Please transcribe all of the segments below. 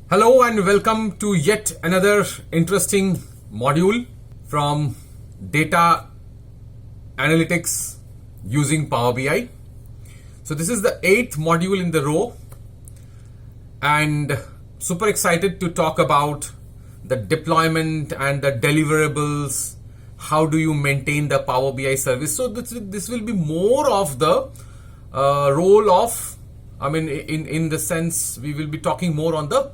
Hello and welcome to yet another interesting module from data analytics using Power BI. So this is the 8th module in the row and super excited to talk about the deployment and the deliverables. How do you maintain the Power BI service? So this will be more of the role of, in the sense we will be talking more on the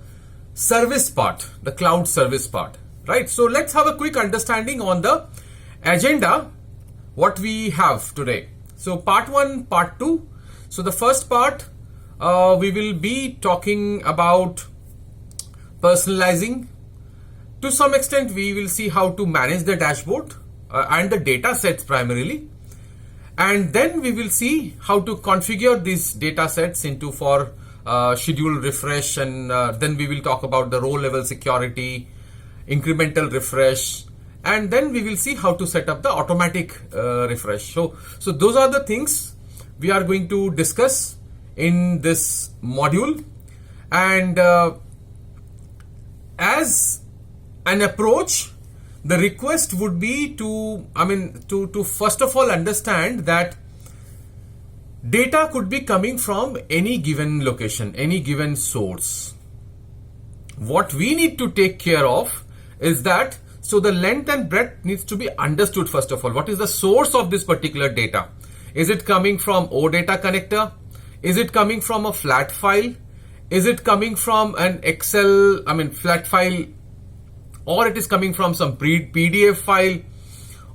service part, the cloud service part, right? So let's have a quick understanding on the agenda, what we have today. So part 1, part 2. So the first part, we will be talking about personalizing. To some extent, we will see how to manage the dashboard and the data sets primarily. And then we will see how to configure these data sets into for schedule refresh, and then we will talk about the row level security, incremental refresh, and then we will see how to set up the automatic refresh. So those are the things we are going to discuss in this module. And as an approach, the request would be to first of all understand that data could be coming from any given location, any given source. What we need to take care of is that, so the length and breadth needs to be understood first of all. What is the source of this particular data? Is it coming from OData connector? Is it coming from a flat file? Is it coming from an Excel, flat file? Or it is coming from some PDF file?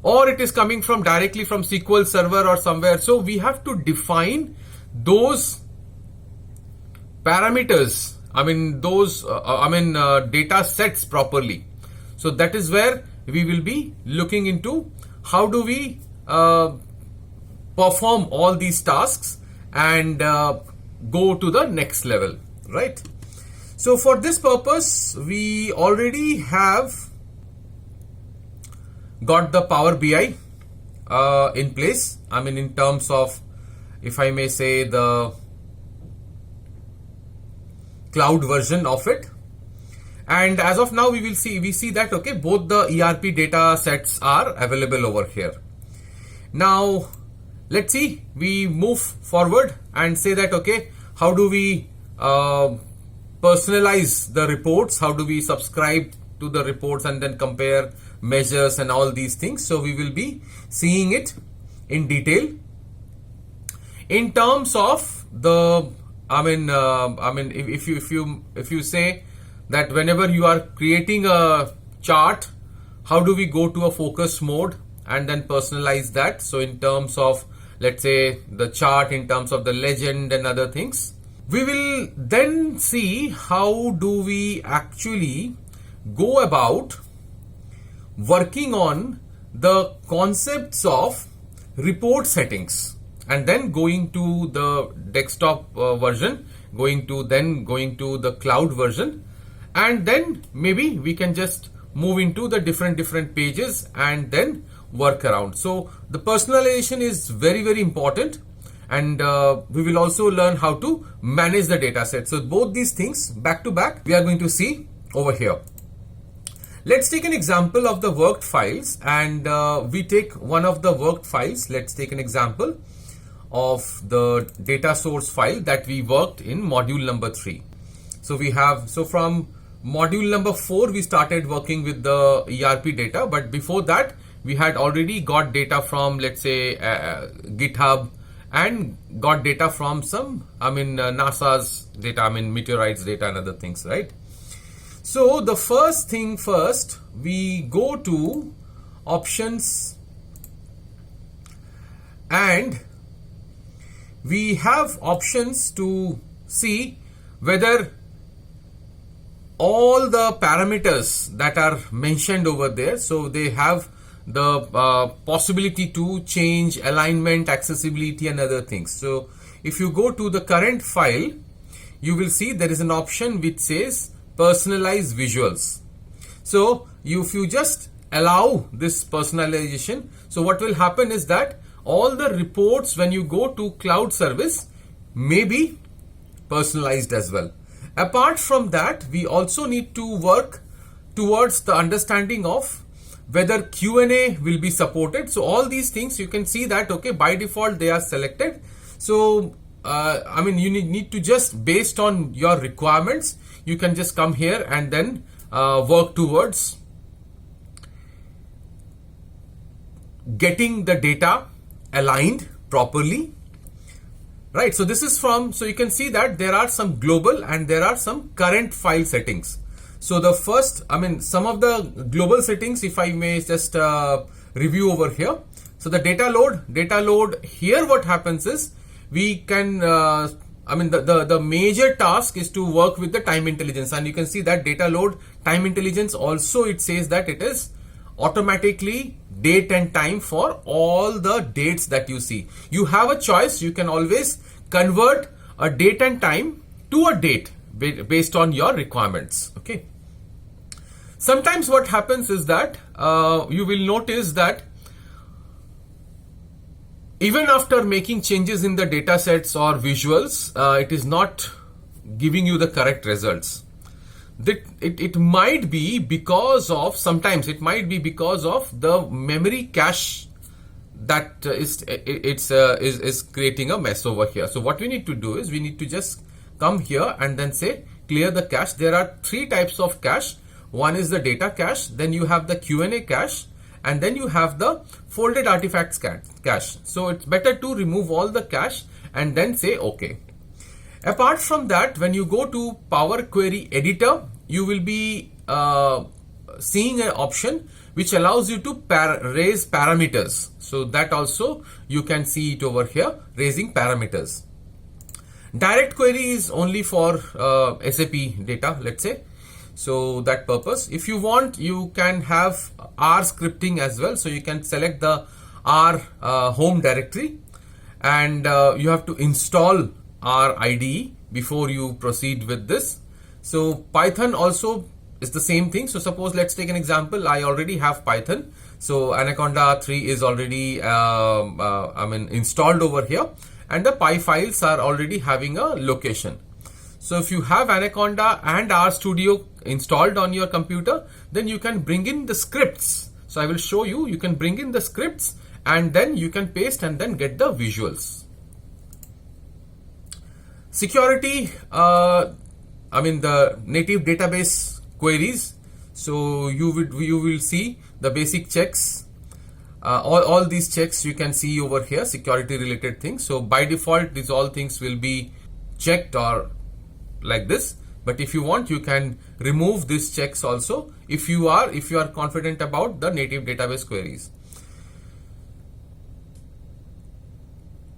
Or it is coming from directly from SQL Server or somewhere. So we have to define those parameters, data sets properly. So that is where we will be looking into how do we perform all these tasks and go to the next level, right? So for this purpose, we already have got the Power BI in place. In terms of, if I may say, the cloud version of it. And as of now, we see that, okay, both the ERP data sets are available over here. Now, let's see, we move forward and say that, okay, how do we personalize the reports? How do we subscribe to the reports and then compare measures and all these things? So we will be seeing it in detail. In terms of the, if you say that whenever you are creating a chart, how do we go to a focus mode and then personalize that? So in terms of, let's say, the chart, in terms of the legend and other things, we will then see how do we actually go about working on the concepts of report settings, and then going to the desktop version, going to the cloud version, and then maybe we can just move into the different pages and then work around. So the personalization is very, very important, and we will also learn how to manage the data set. So both these things back to back we are going to see over here. Let's take an example of the worked files, and we take one of the worked files. Let's take an example of the data source file that we worked in module number 3. So we have, so from module number 4, we started working with the ERP data, but before that, we had already got data from, let's say, GitHub, and got data from some, NASA's data, meteorites data and other things, right? So the first thing first, we go to options, and we have options to see whether all the parameters that are mentioned over there, so they have the possibility to change alignment, accessibility and other things. So if you go to the current file, you will see there is an option which says personalize visuals. So if you just allow this personalization, so what will happen is that all the reports when you go to cloud service may be personalized as well. Apart from that, we also need to work towards the understanding of whether Q&A will be supported. So all these things you can see that, okay, by default they are selected. So I mean, you need to just, based on your requirements, you can just come here and then work towards getting the data aligned properly, right? So this is from, so you can see that there are some global and there are some current file settings. So the first, I mean, some of the global settings, if I may just review over here. So the data load here, what happens is we can, I mean, the major task is to work with the time intelligence, and you can see that data load time intelligence also, it says that it is automatically date and time for all the dates that you see. You have a choice. You can always convert a date and time to a date based on your requirements. Okay. Sometimes what happens is that you will notice that even after making changes in the data sets or visuals, it is not giving you the correct results. It might be because of, sometimes it might be because of the memory cache that is creating a mess over here. So what we need to do is we need to just come here and then say clear the cache. There are three types of cache. One is the data cache, then you have the Q&A cache, and then you have the folded artifacts cache. So it's better to remove all the cache and then say okay. Apart from that, when you go to Power Query Editor, you will be seeing an option which allows you to raise parameters. So that also you can see it over here, raising parameters. Direct query is only for SAP data, let's say. So that purpose, if you want, you can have R scripting as well. So you can select the R home directory, and you have to install R IDE before you proceed with this. So Python also is the same thing. So suppose, let's take an example. I already have Python. So Anaconda 3 is already installed over here, and the Py files are already having a location. So if you have Anaconda and RStudio installed on your computer, then you can bring in the scripts. So I will show you, you can bring in the scripts and then you can paste and then get the visuals. Security, the native database queries. So you will see the basic checks. All these checks you can see over here, security related things. So by default, these all things will be checked or like this, but if you want, you can remove these checks also if you are confident about the native database queries.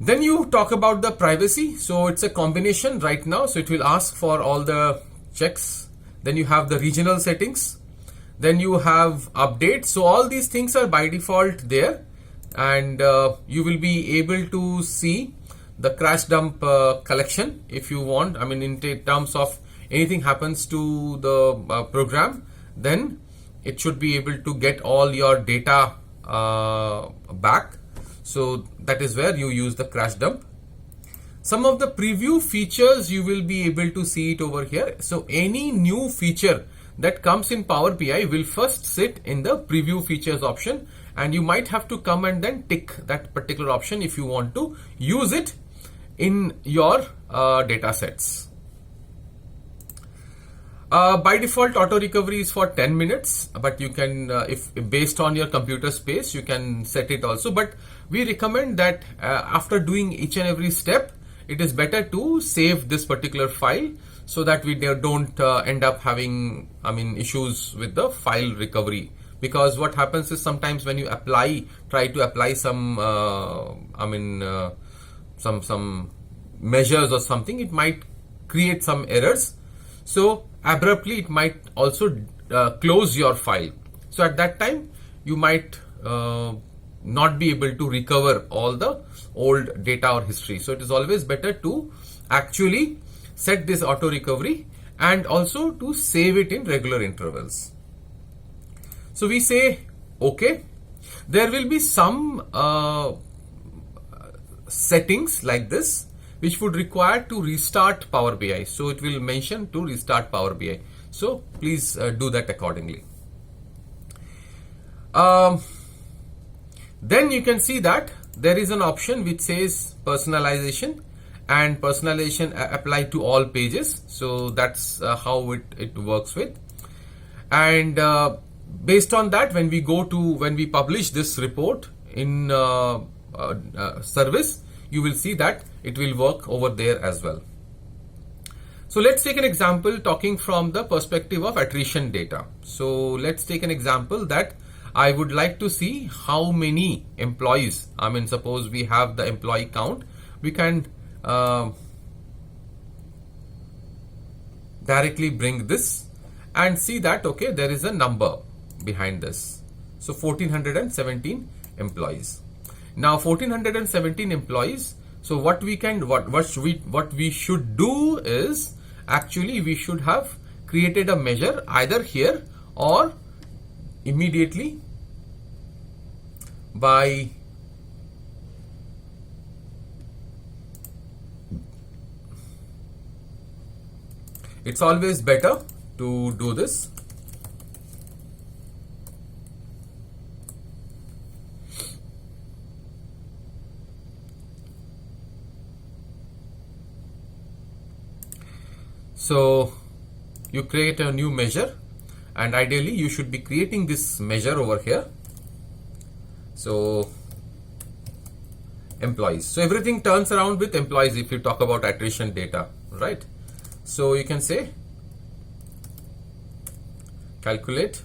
Then you talk about the privacy. So it's a combination right now, so it will ask for all the checks. Then you have the regional settings, then you have updates. So all these things are by default there, and you will be able to see the crash dump collection if you want. I mean, in terms of anything happens to the program, then it should be able to get all your data back. So that is where you use the crash dump. Some of the preview features you will be able to see it over here. So any new feature that comes in Power BI will first sit in the preview features option, and you might have to come and then tick that particular option if you want to use it in your data sets. By default, auto recovery is for 10 minutes, but you can, if based on your computer space, you can set it also. But we recommend that after doing each and every step, it is better to save this particular file so that we don't end up having, issues with the file recovery. Because what happens is sometimes when you try to apply some, some measures or something, it might create some errors. So abruptly it might also close your file. So at that time you might not be able to recover all the old data or history. So it is always better to actually set this auto recovery and also to save it in regular intervals. So we say okay. There will be some settings like this which would require to restart Power BI. So it will mention to restart Power BI. So please do that accordingly. Then you can see that there is an option which says personalization, and personalization apply to all pages. So that's how it works with. And based on that, when we publish this report in service, you will see that it will work over there as well. So let's take an example talking from the perspective of attrition data. So let's take an example that I would like to see how many employees, I mean, suppose we have the employee count, we can directly bring this and see that, okay, there is a number behind this. So 1417 employees. Now 1417 employees. So what we should do is, actually we should have created a measure either here or immediately by it's always better to do this. So you create a new measure, and ideally you should be creating this measure over here. So employees. So everything turns around with employees if you talk about attrition data, right? So you can say calculate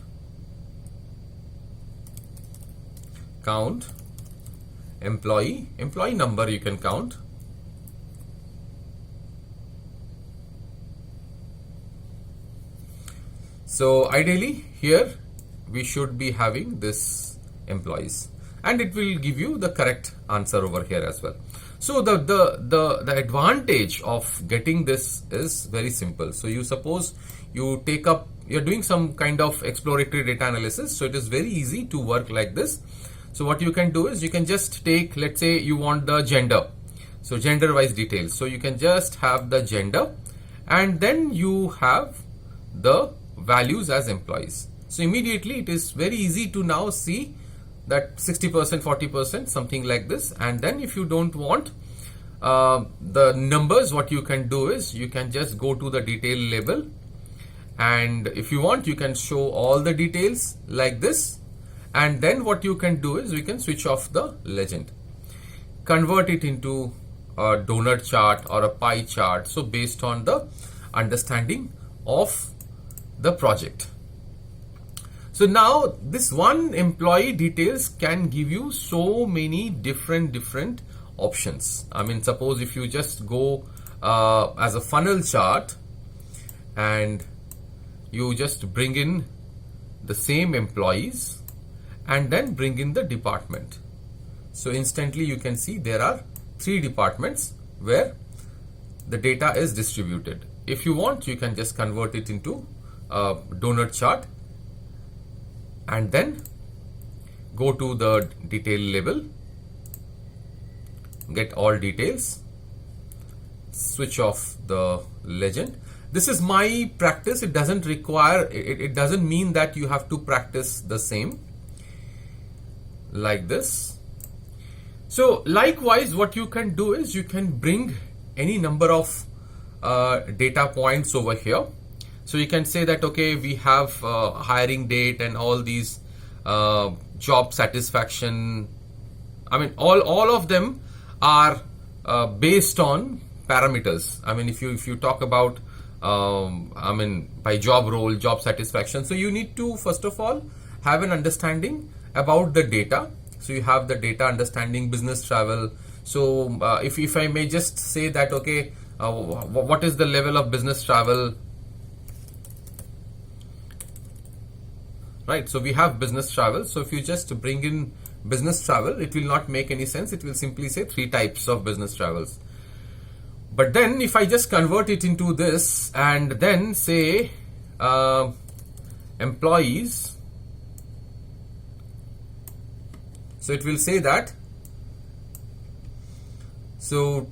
count employee number you can count. So ideally here we should be having this employees, and it will give you the correct answer over here as well. So the advantage of getting this is very simple. So you suppose you're doing some kind of exploratory data analysis. So it is very easy to work like this. So what you can do is you can just take, let's say you want the gender. So gender wise details. So you can just have the gender, and then you have the values as employees. So immediately it is very easy to now see that 60%, 40%, something like this. And then if you don't want the numbers, what you can do is you can just go to the detail label, and if you want you can show all the details like this. And then what you can do is we can switch off the legend, convert it into a donut chart or a pie chart. So based on the understanding of the project. So now this one employee details can give you so many different options. I mean, suppose if you just go as a funnel chart and you just bring in the same employees and then bring in the department. So instantly you can see there are 3 departments where the data is distributed. If you want, you can just convert it into a donut chart and then go to the detail label, get all details, switch off the legend. This is my practice. It doesn't require, it doesn't mean that you have to practice the same like this. So likewise, what you can do is you can bring any number of data points over here. So you can say that, okay, we have hiring date and all these job satisfaction. I mean, all of them are based on parameters. I mean, if you talk about I mean, by job role, job satisfaction. So you need to first of all have an understanding about the data. So you have the data understanding, business travel. So if I may just say that, okay, what is the level of business travel? Right, so we have business travel. So if you just bring in business travel, it will not make any sense. It will simply say 3 types of business travels. But then if I just convert it into this and then say employees, so it will say that, so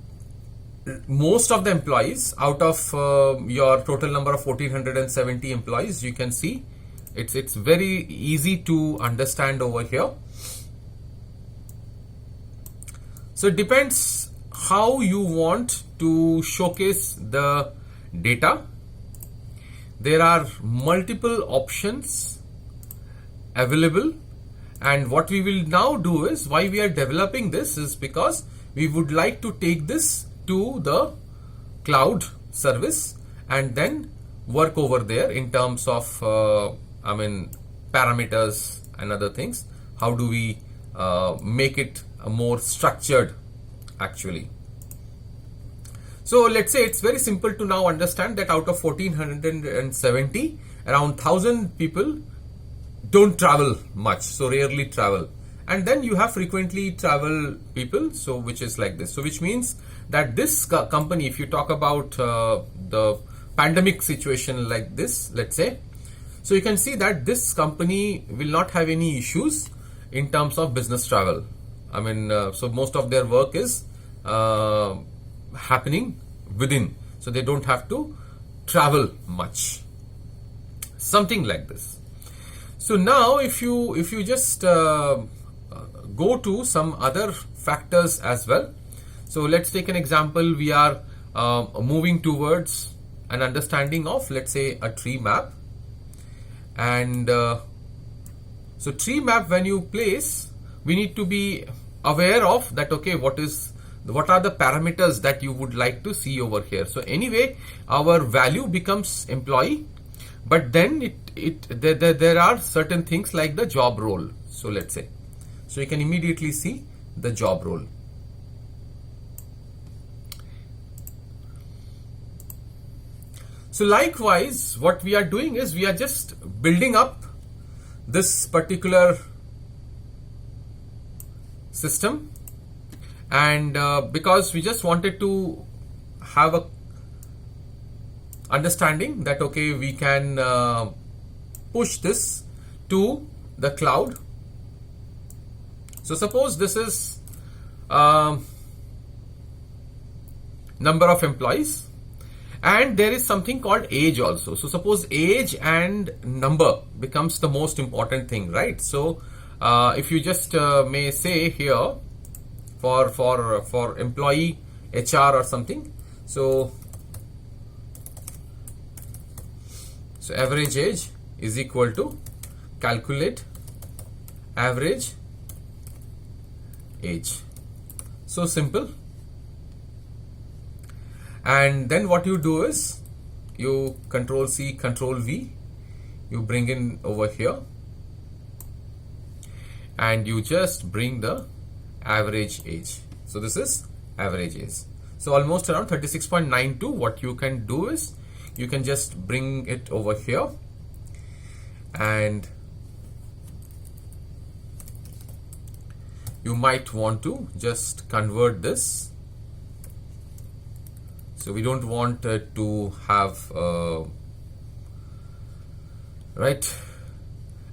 most of the employees out of your total number of 1470 employees, you can see it's very easy to understand over here. So it depends how you want to showcase the data. There are multiple options available, and what we will now do is, why we are developing this is because we would like to take this to the cloud service and then work over there in terms of parameters and other things. How do we make it more structured actually? So let's say it's very simple to now understand that out of 1470, around 1000 people don't travel much, so rarely travel, and then you have frequently travel people, so which is like this. So which means that this company, if you talk about the pandemic situation like this, let's say, so you can see that this company will not have any issues in terms of business travel. So most of their work is happening within, so they don't have to travel much, something like this. So now if you just go to some other factors as well. So let's take an example. We are moving towards an understanding of, let's say, a tree map. And so tree map, when you place, we need to be aware of that, okay, what are the parameters that you would like to see over here. So anyway, our value becomes employee, but then there are certain things like the job role. So let's say, so you can immediately see the job role. So likewise, what we are doing is we are just building up this particular system, and because we just wanted to have a understanding that, okay, we can push this to the cloud. So suppose this is number of employees, and there is something called age also. So suppose age and number becomes the most important thing, right? So if you just may say here for employee HR or something, so average age is equal to calculate average age. So simple. And then what you do is you Control C, Control V, you bring in over here, and you just bring the average age. So this is average age. So almost around 36.92. What you can do is you can just bring it over here, and you might want to just convert this. So we don't want to have right.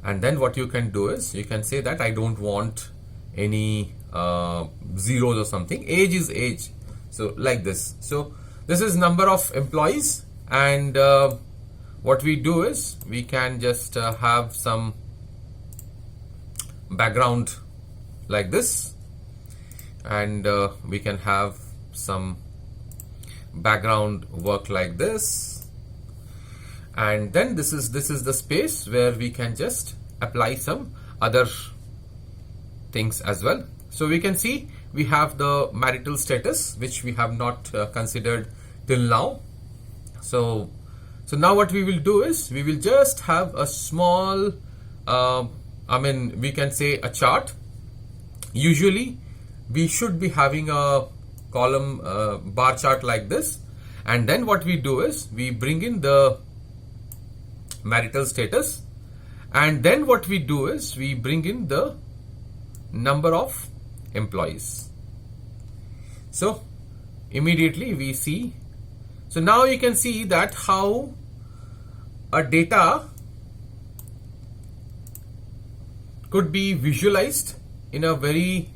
And then what you can do is you can say that I don't want any zeros or something. Age is age. So like this. So this is number of employees, and what we do is we can just have some background like this, and we can have some background work like this, and then this is the space where we can just apply some other things as well. So we can see we have the marital status, which we have not considered till now. So now what we will do is we will just have a small we can say a chart. Usually we should be having a column bar chart like this, and then what we do is we bring in the marital status, and then what we do is we bring in the number of employees. So immediately we see. So now you can see that how a data could be visualized in a very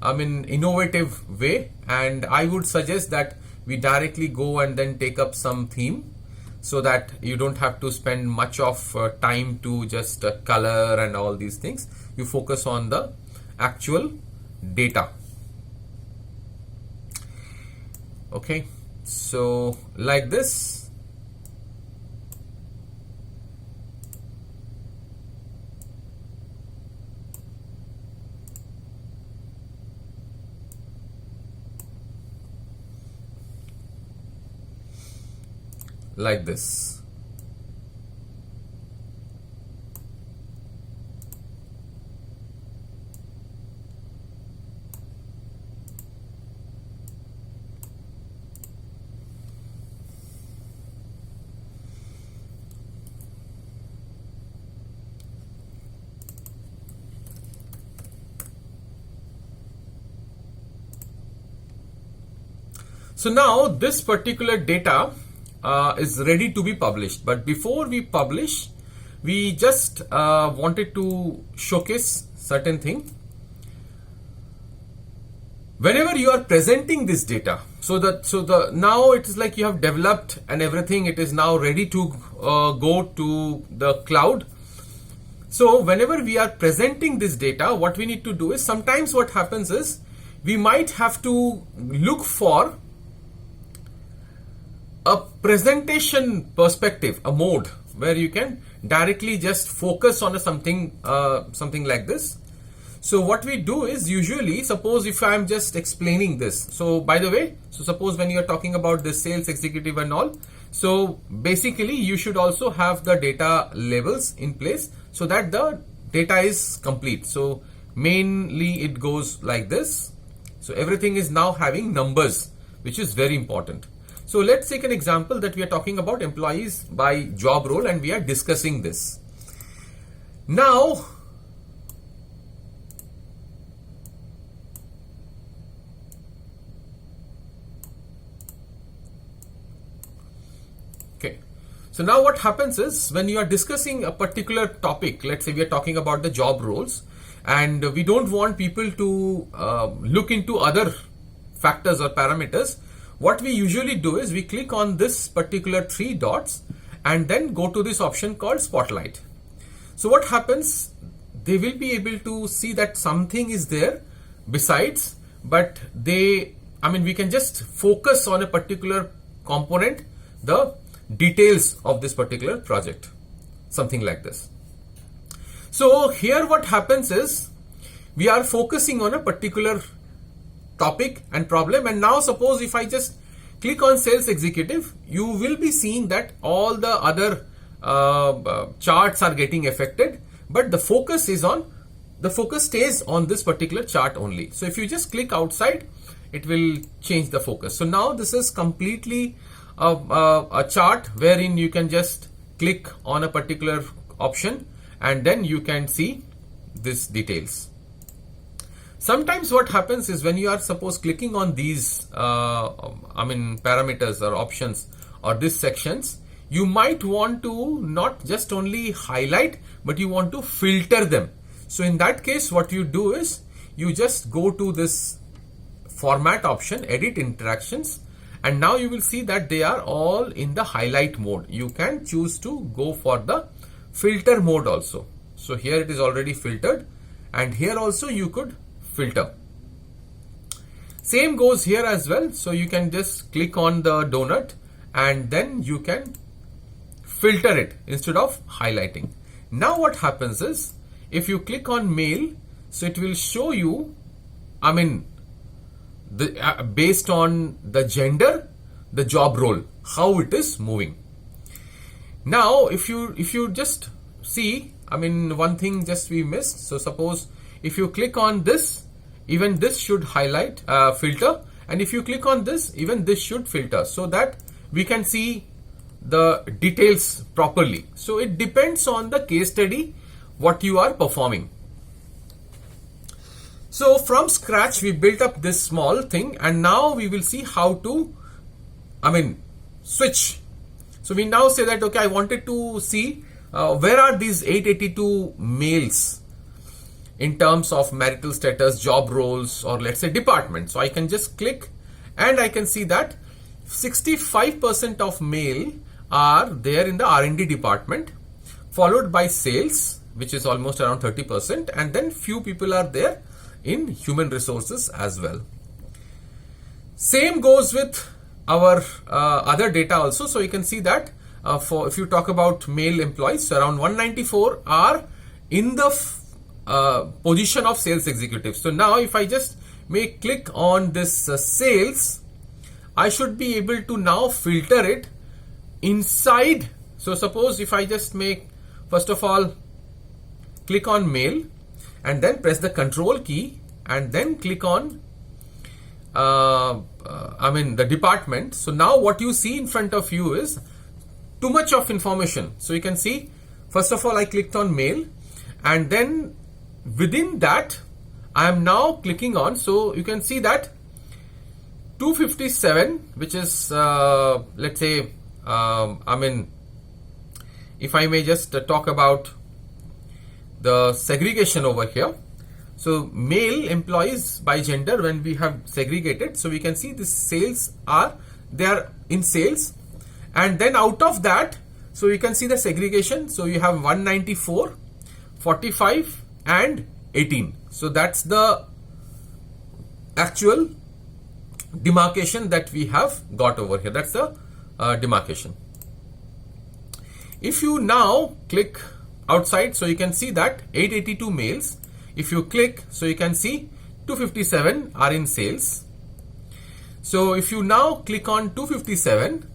innovative way, and I would suggest that we directly go and then take up some theme, so that you don't have to spend much of time to just color and all these things. You focus on the actual data. Okay, so like this. Like this. So now this particular data is ready to be published, but before we publish, we just wanted to showcase certain thing. Whenever you are presenting this data, now it is like you have developed and everything, it is now ready to go to the cloud. So whenever we are presenting this data, what we need to do is, sometimes what happens is we might have to look for a presentation perspective, a mode where you can directly just focus on something like this. So what we do is, usually, suppose if I'm just explaining this, so by the way, so suppose when you are talking about the sales executive and all, so basically you should also have the data labels in place so that the data is complete. So mainly it goes like this. So everything is now having numbers, which is very important. So let's take an example that we are talking about employees by job role and we are discussing this. Now, okay. So now what happens is, when you are discussing a particular topic, let's say we are talking about the job roles, and we don't want people to look into other factors or parameters. What we usually do is we click on this particular 3 dots and then go to this option called Spotlight. So what happens, they will be able to see that something is there besides, but we can just focus on a particular component, the details of this particular project, something like this. So here what happens is, we are focusing on a particular topic and problem, and now suppose if I just click on sales executive, you will be seeing that all the other charts are getting affected, but the focus stays on this particular chart only. So if you just click outside, it will change the focus. So now this is completely a chart wherein you can just click on a particular option and then you can see this details. Sometimes what happens is, when you are suppose clicking on these parameters or options or these sections, you might want to not just only highlight, but you want to filter them. So in that case, what you do is, you just go to this format option, edit interactions, and now you will see that they are all in the highlight mode. You can choose to go for the filter mode also. So here it is already filtered, and here also you could filter. Same goes here as well. So you can just click on the donut and then you can filter it instead of highlighting. Now what happens is, if you click on mail, so it will show you, based on the gender, the job role, how it is moving. Now if you just see, one thing just we missed. So suppose if you click on this, even this should highlight, filter, and if you click on this, even this should filter, so that we can see the details properly. So it depends on the case study what you are performing. So from scratch we built up this small thing, and now we will see how to switch. So we now say that, okay, I wanted to see where are these 882 males in terms of marital status, job roles, or let's say department. So I can just click and I can see that 65% of male are there in the R&D department, followed by sales, which is almost around 30%, and then few people are there in human resources as well. Same goes with our other data also. So you can see that if you talk about male employees, so around 194 are in the position of sales executive. So now if I just may click on this sales, I should be able to now filter it inside. So suppose if I just make, first of all, click on male and then press the control key and then click on the department. So now what you see in front of you is too much of information. So you can see, first of all, I clicked on male, and then within that I am now clicking on, so you can see that 257, which is let's say if I may just talk about the segregation over here. So male employees by gender, when we have segregated, so we can see the sales they are in sales, and then out of that, so you can see the segregation. So you have 194, 45 and 18. So that's the actual demarcation that we have got over here. That's the demarcation. If you now click outside, so you can see that 882 males. If you click, so you can see 257 are in sales. So if you now click on 257,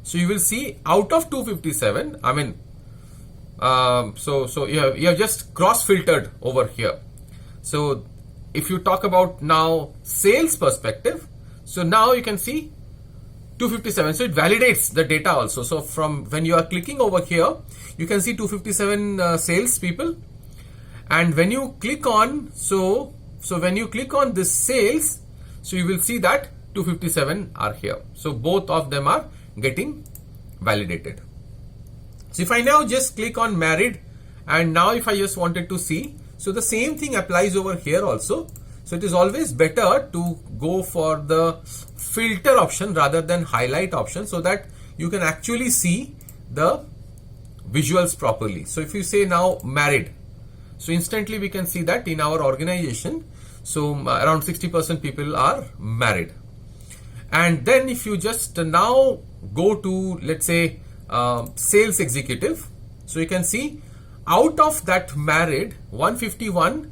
so you will see out of 257, so you have just cross filtered over here. So if you talk about now sales perspective, so now you can see 257. So it validates the data also. So from when you are clicking over here, you can see 257 sales people. And when you click on, so when you click on this sales, so you will see that 257 are here. So both of them are getting validated. So if I now just click on married, and now if I just wanted to see, so the same thing applies over here also. So it is always better to go for the filter option rather than highlight option, so that you can actually see the visuals properly. So if you say now married, so instantly we can see that in our organization, so around 60% people are married. And then if you just now go to, let's say, sales executive, so you can see out of that married, 151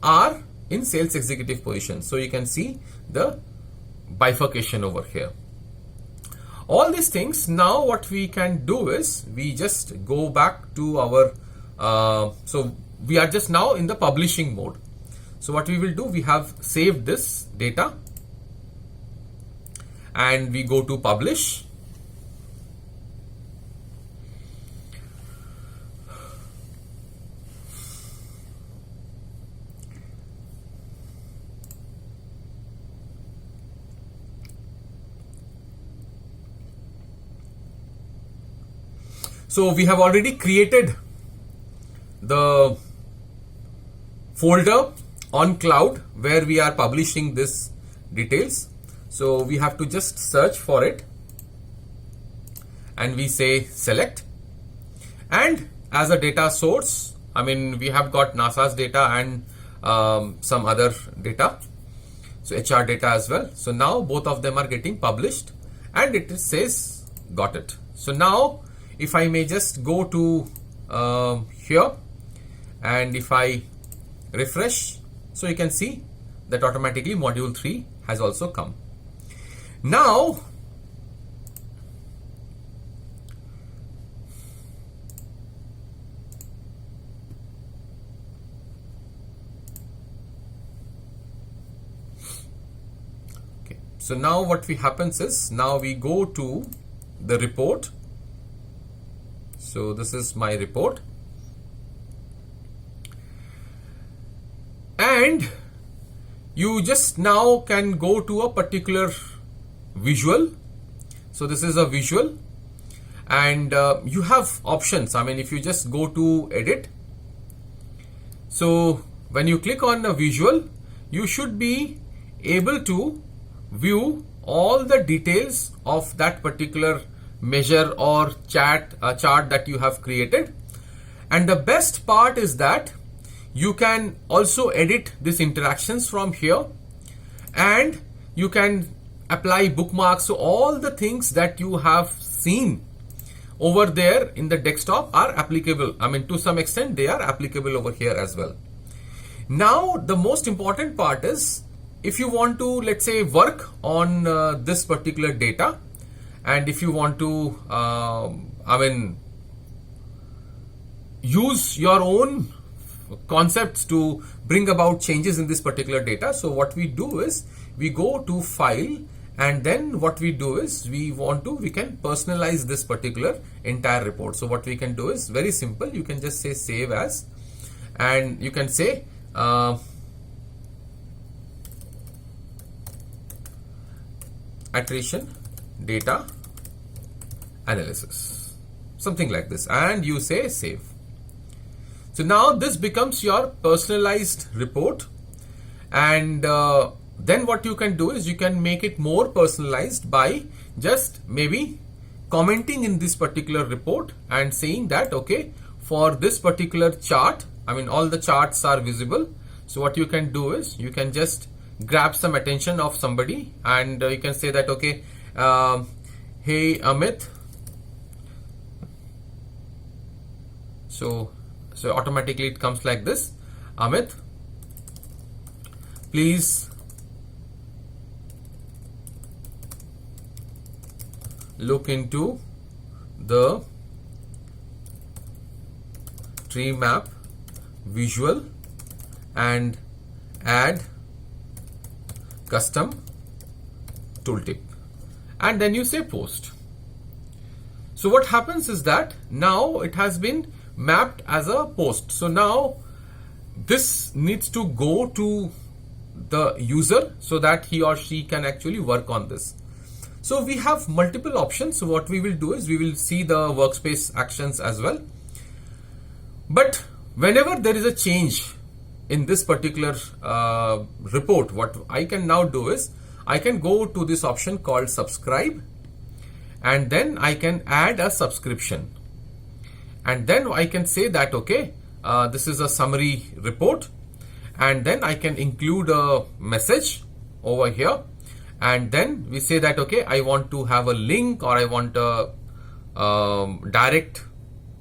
are in sales executive position. So you can see the bifurcation over here. All these things, now what we can do is we just go back to our so we are just now in the publishing mode. So what we will do, we have saved this data and we go to publish. So we have already created the folder on cloud where we are publishing this details. So we have to just search for it and we say select, and as a data source, we have got NASA's data and some other data, so HR data as well. So now both of them are getting published and it says got it. So now if I may just go to here, and if I refresh, so you can see that automatically module 3 has also come. Now okay, so now what happens is, now we go to the report. So this is my report, and you just now can go to a particular visual. So this is a visual, and you have options. If you just go to edit, so when you click on a visual, you should be able to view all the details of that particular measure or chart that you have created. And the best part is that you can also edit these interactions from here, and you can apply bookmarks. So all the things that you have seen over there in the desktop are applicable. I mean, to some extent they are applicable over here as well. Now the most important part is, if you want to, let's say, work on this particular data, and if you want to use your own concepts to bring about changes in this particular data. So what we do is we go to file, and then what we do is we can personalize this particular entire report. So what we can do is very simple. You can just say save as, and you can say attrition data analysis, something like this, and you say save. So now this becomes your personalized report, and then what you can do is you can make it more personalized by just maybe commenting in this particular report and saying that, okay, for this particular chart, I mean, all the charts are visible. So what you can do is you can just grab some attention of somebody, and you can say that, okay, hey Amit, so automatically it comes like this: Amit, please look into the tree map visual and add custom tooltip, and then you say post. So what happens is that now it has been mapped as a post. So now this needs to go to the user so that he or she can actually work on this. So we have multiple options. So what we will do is we will see the workspace actions as well. But whenever there is a change in this particular report, what I can now do is I can go to this option called subscribe, and then I can add a subscription, and then I can say that, okay, this is a summary report, and then I can include a message over here, and then we say that, okay, I want to have a link, or I want a direct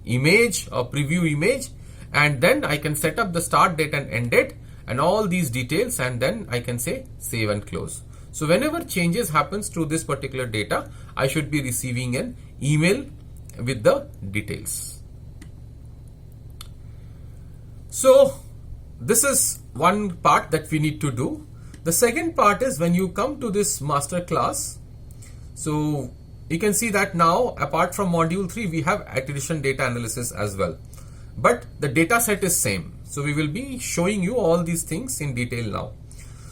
image or preview image, and then I can set up the start date and end date and all these details, and then I can say save and close. So whenever changes happens to this particular data, I should be receiving an email with the details. So this is one part that we need to do. The second part is when you come to this master class, so you can see that now apart from module 3, we have attrition data analysis as well, but the data set is same. So we will be showing you all these things in detail now.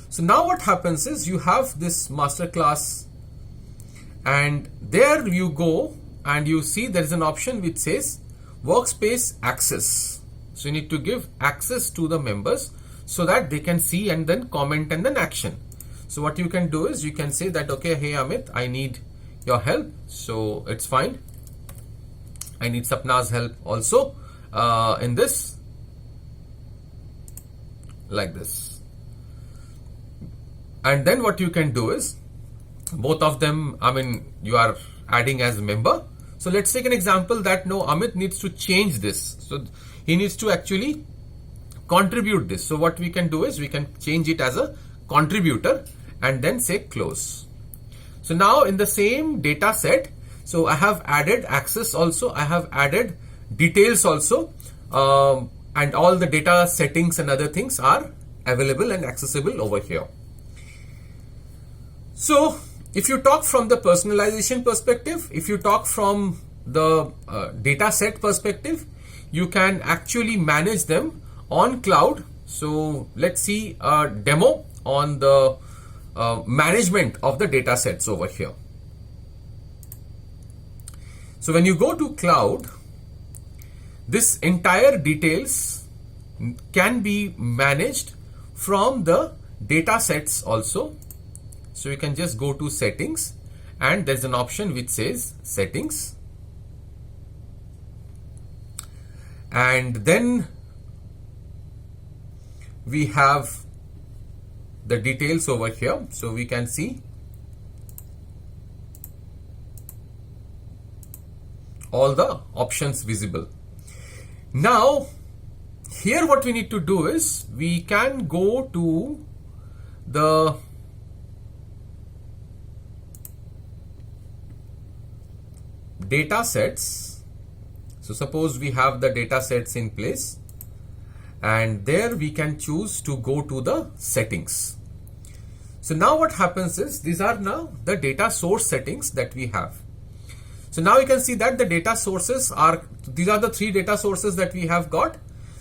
So now what happens is you have this master class, and there you go and you see there is an option which says workspace access. So you need to give access to the members so that they can see and then comment and then action. So what you can do is you can say that, okay, hey Amit, I need your help. So it's fine. I need Sapna's help also in this, like this. And then what you can do is both of them, I mean, you are adding as a member. So let's take an example that no, Amit needs to change this. So he needs to actually contribute this. So what we can do is we can change it as a contributor and then say close. So now in the same data set, so I have added access also, I have added details also, and all the data settings and other things are available and accessible over here. So if you talk from the personalization perspective, if you talk from the data set perspective, you can actually manage them on cloud. So let's see a demo on the management of the data sets over here. So when you go to cloud, this entire details can be managed from the data sets also. So you can just go to settings, and there's an option which says settings, and then we have the details over here. So we can see all the options visible. Now here what we need to do is we can go to the data sets. So suppose we have the data sets in place, and there we can choose to go to the settings. So now what happens is these are now the data source settings that we have. So now you can see that the data sources are, these are the three data sources that we have got.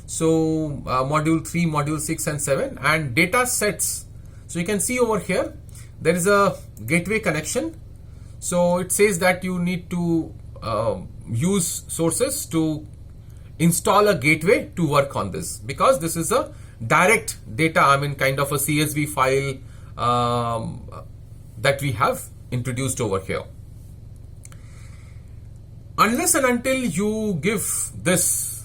So module 3, module 6 and 7, and data sets. So you can see over here there is a gateway connection. So it says that you need to use sources to install a gateway to work on this, because this is a direct data, I mean kind of a CSV file that we have introduced over here. Unless and until you give this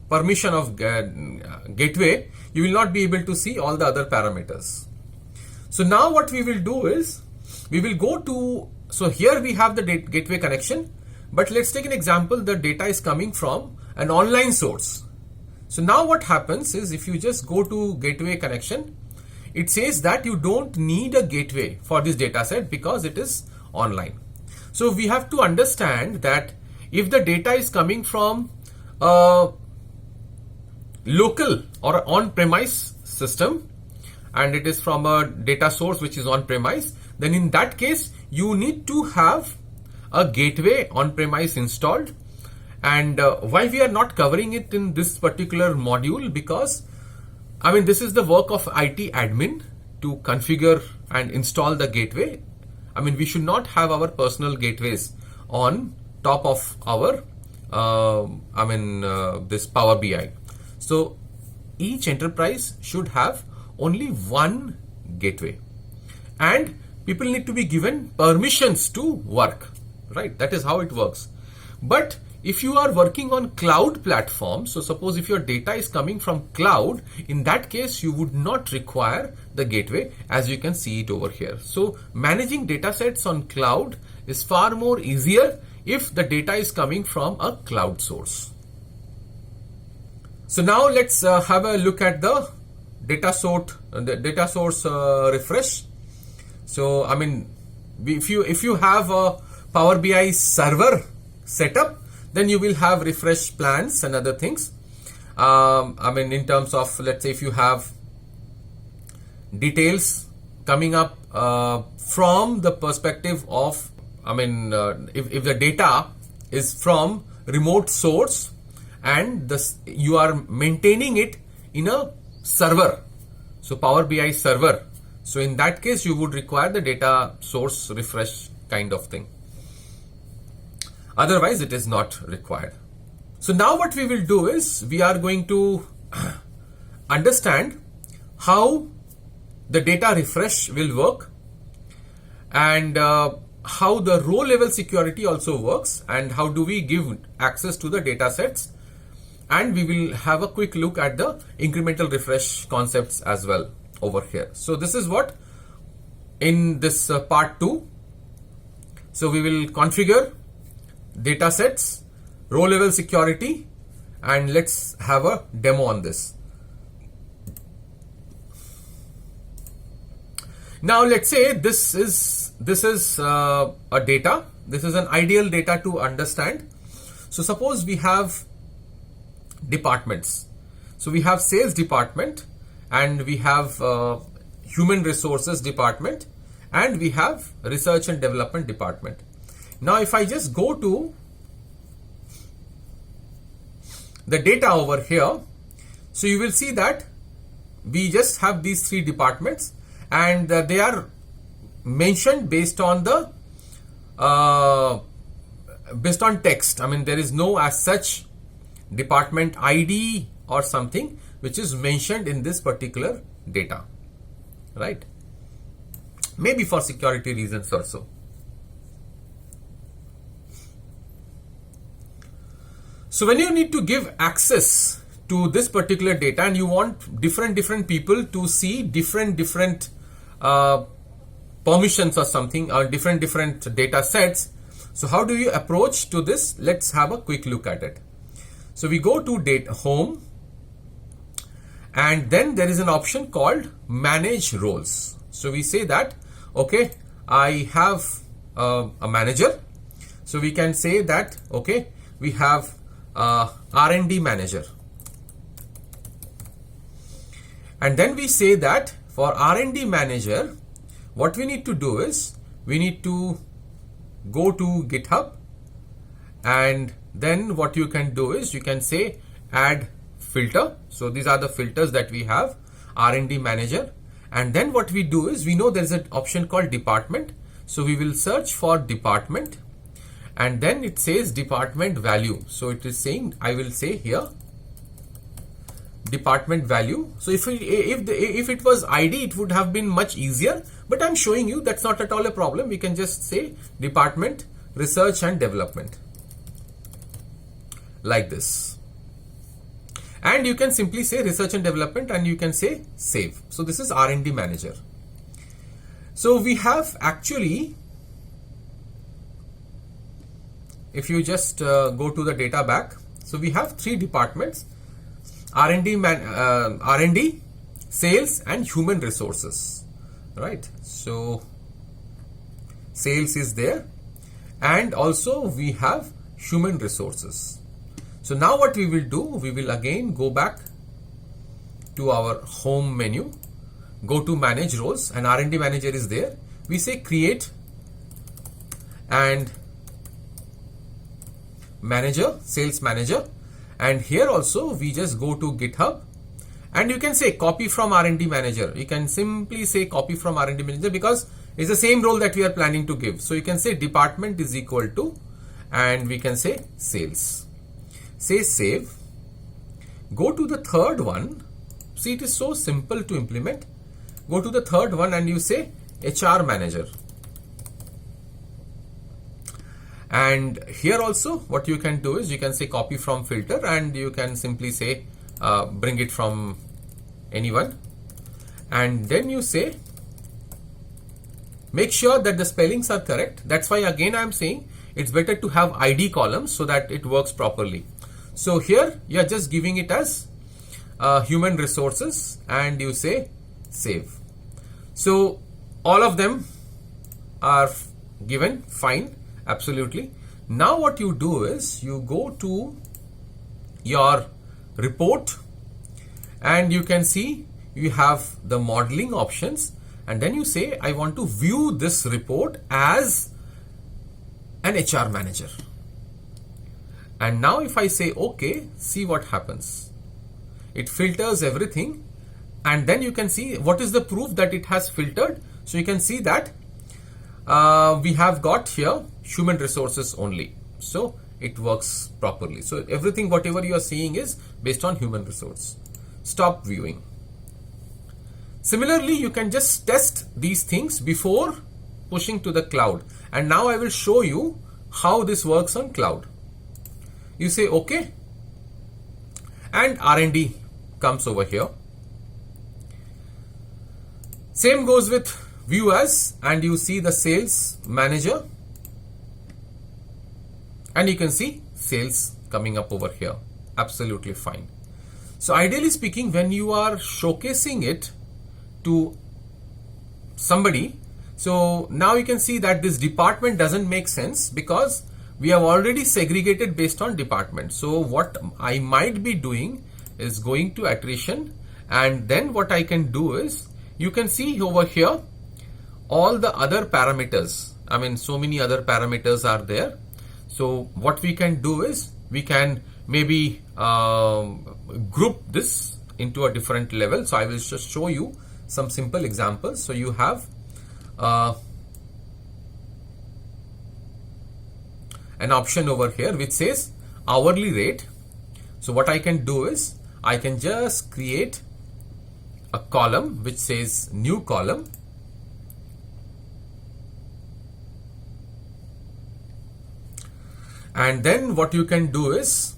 permission of gateway, you will not be able to see all the other parameters. So now what we will do is we will go to, so here we have the gateway connection, but let's take an example. The data is coming from an online source. So now what happens is if you just go to gateway connection, it says that you don't need a gateway for this data set because it is online. So we have to understand that if the data is coming from a local or on-premise system, and it is from a data source which is on-premise, then in that case you need to have a gateway on-premise installed. And why we are not covering it in this particular module, because I mean this is the work of IT admin to configure and install the gateway. I mean we should not have our personal gateways on top of our this Power BI. So each enterprise should have only one gateway, and people need to be given permissions to work, right? That is how it works. But if you are working on cloud platforms, so suppose if your data is coming from cloud, in that case you would not require the gateway, as you can see it over here. So managing data sets on cloud is far more easier if the data is coming from a cloud source. So now let's have a look at the data source refresh. So I mean if you have a Power BI server setup, then you will have refresh plans and other things. I mean in terms of, let's say if you have details coming up from the perspective of, I mean if the data is from remote source and you are maintaining it in a server, so Power BI server, so in that case you would require the data source refresh kind of thing. Otherwise it is not required. So now what we will do is we are going to understand how the data refresh will work, and how the row level security also works, and how do we give access to the data sets, and we will have a quick look at the incremental refresh concepts as well over here. So this is what in this part 2. So we will configure data sets, row level security, and let's have a demo on this. Now let's say this is a data. This is an ideal data to understand. So suppose we have departments. So we have sales department, and we have human resources department, and we have research and development department. Now if I just go to the data over here, so you will see that we just have these three departments, and they are mentioned based on the based on text. I mean there is no as such department ID or something which is mentioned in this particular data, right? maybe for security reasons or so. So when you need to give access to this particular data and you want different people to see different permissions or something, or different data sets, so how do you approach to this? Let's have a quick look at it. So we go to data home, and then there is an option called manage roles. So we say that, okay, I have a manager. So we can say that, okay, we have R&D manager. And then we say that for R&D manager, what we need to do is we need to go to GitHub, and then what you can do is you can say add filter. So these are the filters that we have, R&D manager. And then what we do is we know there's an option called department. So we will search for department, and then it says department value. So it is saying, I will say here department value. So if it was ID, it would have been much easier, but I'm showing you that's not at all a problem. We can just say department research and development like this, and you can simply say research and development, and you can say save. So this is R&D manager. So we have actually, if you just go to the data back, so we have three departments: R&D, sales, and human resources, right? So sales is there, and also we have human resources. So now what we will do, we will again go back to our home menu, go to manage roles, and R&D manager is there. We say create and manager, sales manager. And here also we just go to GitHub, and you can say copy from R&D manager. You can simply say copy from R&D manager because it's the same role that we are planning to give. So you can say department is equal to, and we can say sales. Say save. Go to the third one. See, it is so simple to implement. Go to the third one and you say HR manager. And here also what you can do is you can say copy from filter, and you can simply say bring it from anyone, and then you say make sure that the spellings are correct. That's why again I am saying it's better to have ID columns so that it works properly. So here you are just giving it as human resources, and you say save. So all of them are given, fine. Absolutely. Now what you do is you go to your report, and you can see you have the modeling options, and then you say I want to view this report as an HR manager. And now if I say okay, see what happens. It filters everything, and then you can see what is the proof that it has filtered. So you can see that we have got here human resources only, so it works properly. So everything whatever you are seeing is based on human resource. Stop viewing. Similarly, you can just test these things before pushing to the cloud, and now I will show you how this works on cloud. You say okay, and R&D comes over here. Same goes with view as, and you see the sales manager, and you can see sales coming up over here. Absolutely fine. So ideally speaking, when you are showcasing it to somebody, so now you can see that this department doesn't make sense because we have already segregated based on department. So what I might be doing is going to attrition, and then what I can do is you can see over here all the other parameters. I mean, so many other parameters are there. So what we can do is we can maybe group this into a different level. So I will just show you some simple examples. So you have an option over here which says hourly rate. So what I can do is I can just create a column which says new column, And then what you can do is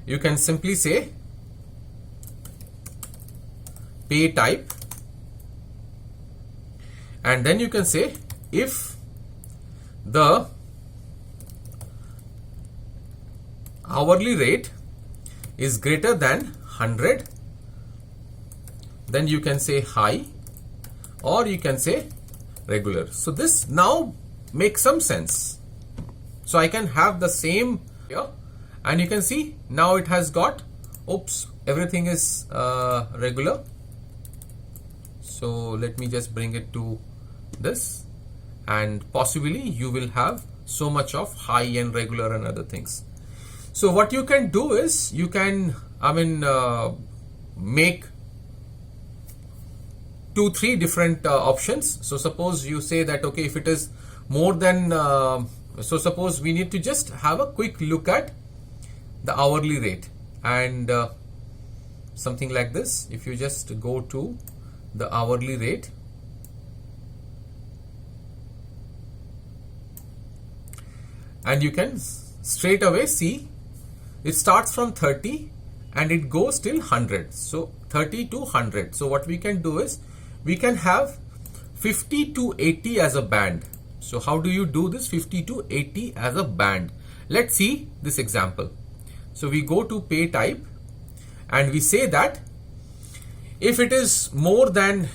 you can simply say pay type, and then you can say if the hourly rate is greater than 100, then you can say high, or you can say regular. So this now makes some sense. So I can have the same here, and you can see now it has got, oops, everything is regular. So let me just bring it to this, and possibly you will have so much of high and regular and other things. So what you can do is you can make 2-3 different options. So suppose you say that, okay, if it is more than so suppose we need to just have a quick look at the hourly rate, and something like this. If you just go to the hourly rate, and you can straight away see it starts from 30 and it goes till 100. So 30 to 100. So what we can do is we can have 50 to 80 as a band. So how do you do this 50 to 80 as a band? Let's see this example. So we go to pay type, and we say that if it is more than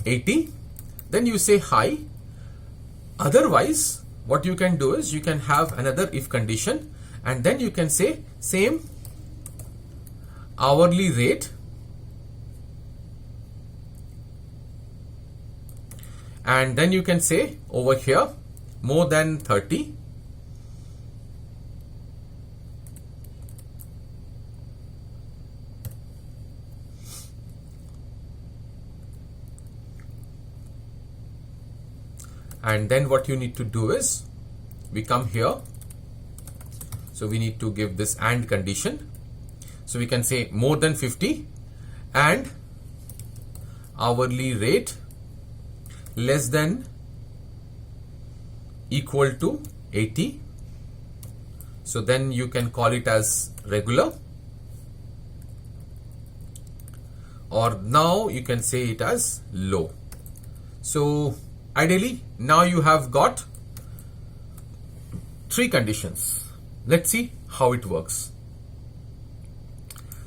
80, then you say high. Otherwise, what you can do is you can have another if condition, and then you can say same hourly rate, and then you can say over here more than 30, and then what you need to do is we come here. So we need to give this AND condition. So we can say more than 50 and hourly rate less than equal to 80. So then you can call it as regular, or now you can say it as low. So ideally now you have got 3 conditions. Let's see how it works.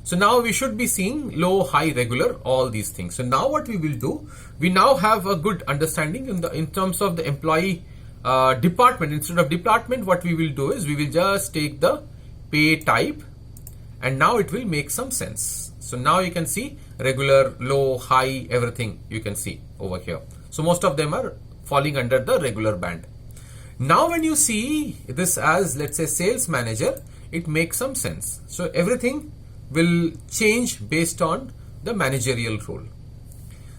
So now we should be seeing low, high, regular, all these things. So now what we will do, we now have a good understanding in terms of the employee department. Instead of department, what we will do is we will just take the pay type, and now it will make some sense. So now you can see regular, low, high, everything you can see over here. So most of them are falling under the regular band. Now when you see this as, let's say, sales manager, it makes some sense. So everything will change based on the managerial role.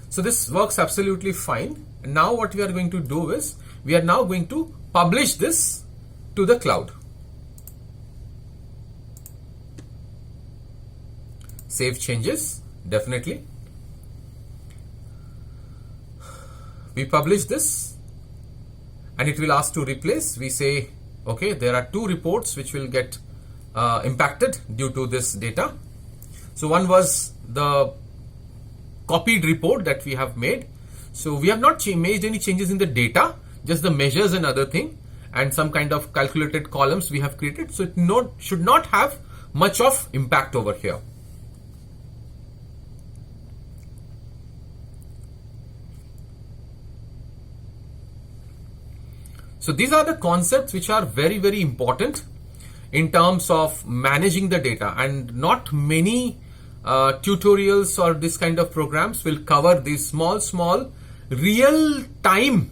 So this works absolutely fine. And now what we are going to do is we are now going to publish this to the cloud. Save changes, definitely. We publish this, and it will ask to replace. We say, okay, there are 2 reports which will get impacted due to this data. So one was the copied report that we have made. So we have not made any changes in the data, just the measures and other thing, and some kind of calculated columns we have created. So it should not have much of impact over here. So these are the concepts which are very, very important in terms of managing the data, and not many tutorials or this kind of programs will cover these small real time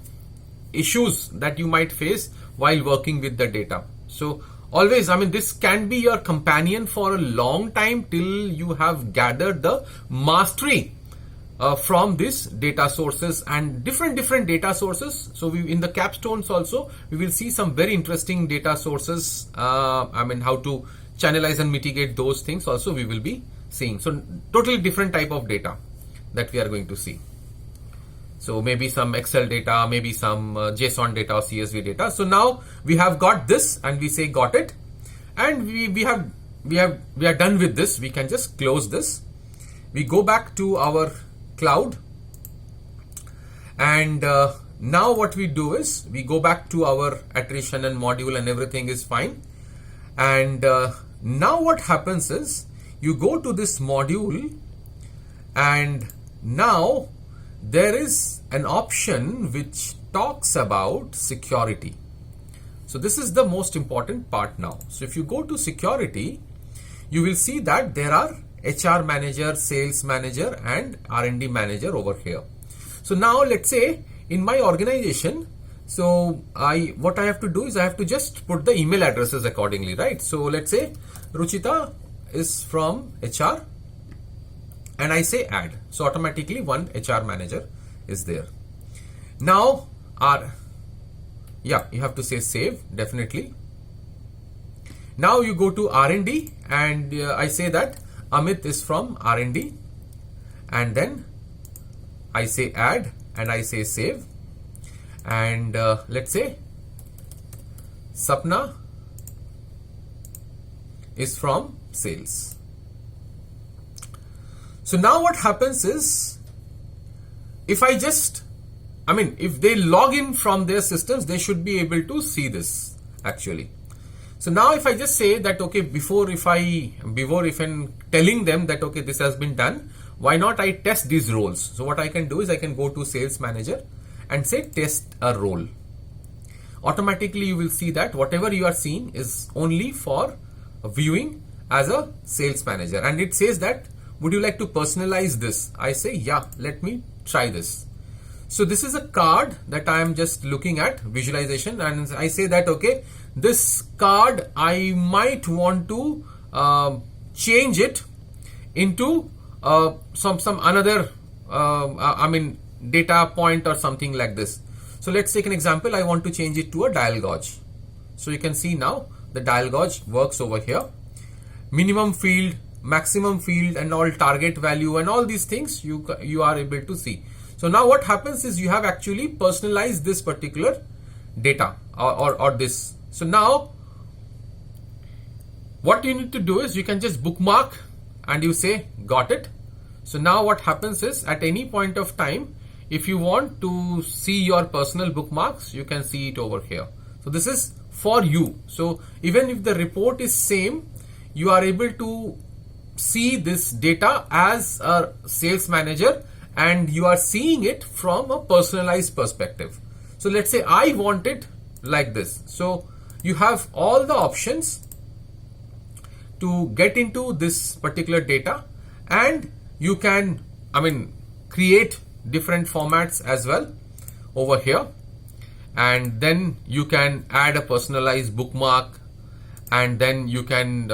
issues that you might face while working with the data. So always, this can be your companion for a long time till you have gathered the mastery from these data sources and different data sources. So in the capstones also we will see some very interesting data sources. How to channelize and mitigate those things also we will be seeing. So totally different type of data that we are going to see. So maybe some Excel data, maybe some JSON data or CSV data. So now we have got this and we say got it, and we are done with this. We can just close this. We go back to our cloud, and now what we do is we go back to our attrition and module, and everything is fine. And now what happens is you go to this module, and now there is an option which talks about security. So this is the most important part now. So if you go to security, you will see that there are HR manager, sales manager, and R&D manager over here. So now let's say in my organization, so what I have to do is I have to just put the email addresses accordingly, right? So let's say Ruchita is from HR, and I say add. So automatically one HR manager is there. Now you have to say save, definitely. Now you go to R&D, and I say that Amit is from R&D, and then I say add and I say save, and let's say Sapna is from sales. So now what happens is, if they log in from their systems, they should be able to see this actually. So now if I just say that, okay, before if I'm telling them that, okay, this has been done, why not I test these roles? So what I can do is I can go to sales manager and say test a role. Automatically you will see that whatever you are seeing is only for viewing as a sales manager, and it says that would you like to personalize this? I say yeah, let me try this. So this is a card that I am just looking at, visualization, and I say that, okay, this card I might want to change it into some another data point or something like this. So let's take an example. I want to change it to a dial gauge. So you can see now the dial gauge works over here. Minimum field, maximum field, and all target value and all these things you are able to see. So now what happens is you have actually personalized this particular data or this. So now what you need to do is you can just bookmark and you say got it. So now what happens is at any point of time, if you want to see your personal bookmarks, you can see it over here. So this is for you. So even if the report is same, you are able to see this data as a sales manager, and you are seeing it from a personalized perspective. So let's say I want it like this. So you have all the options to get into this particular data, and you can create different formats as well over here, and then you can add a personalized bookmark, and then you can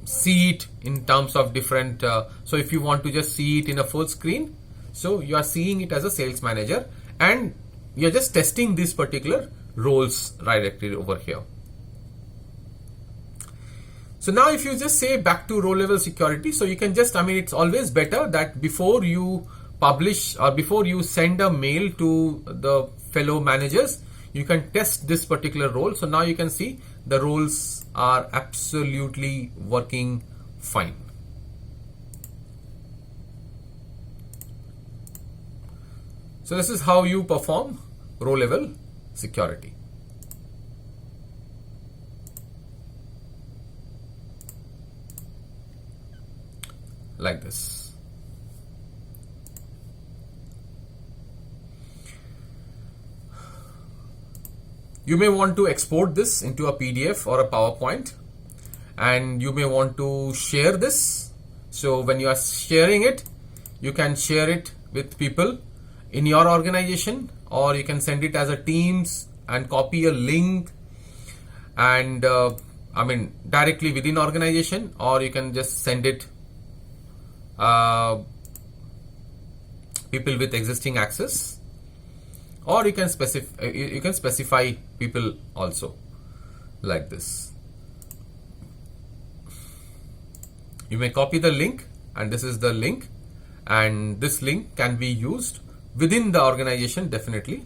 see it in terms of different so if you want to just see it in a full screen, so you are seeing it as a sales manager, and you're just testing these particular roles directly over here. So now if you just say back to row level security, so you can just, it's always better that before you publish or before you send a mail to the fellow managers, you can test this particular role. So now you can see the roles are absolutely working fine. So this is how you perform row level security. Like this. You may want to export this into a PDF or a PowerPoint, and you may want to share this. So when you are sharing it, you can share it with people in your organization, or you can send it as a Teams and copy a link and directly within organization, or you can just send it people with existing access, or you can specify people also like this. You may copy the link, and this is the link, and this link can be used within the organization definitely,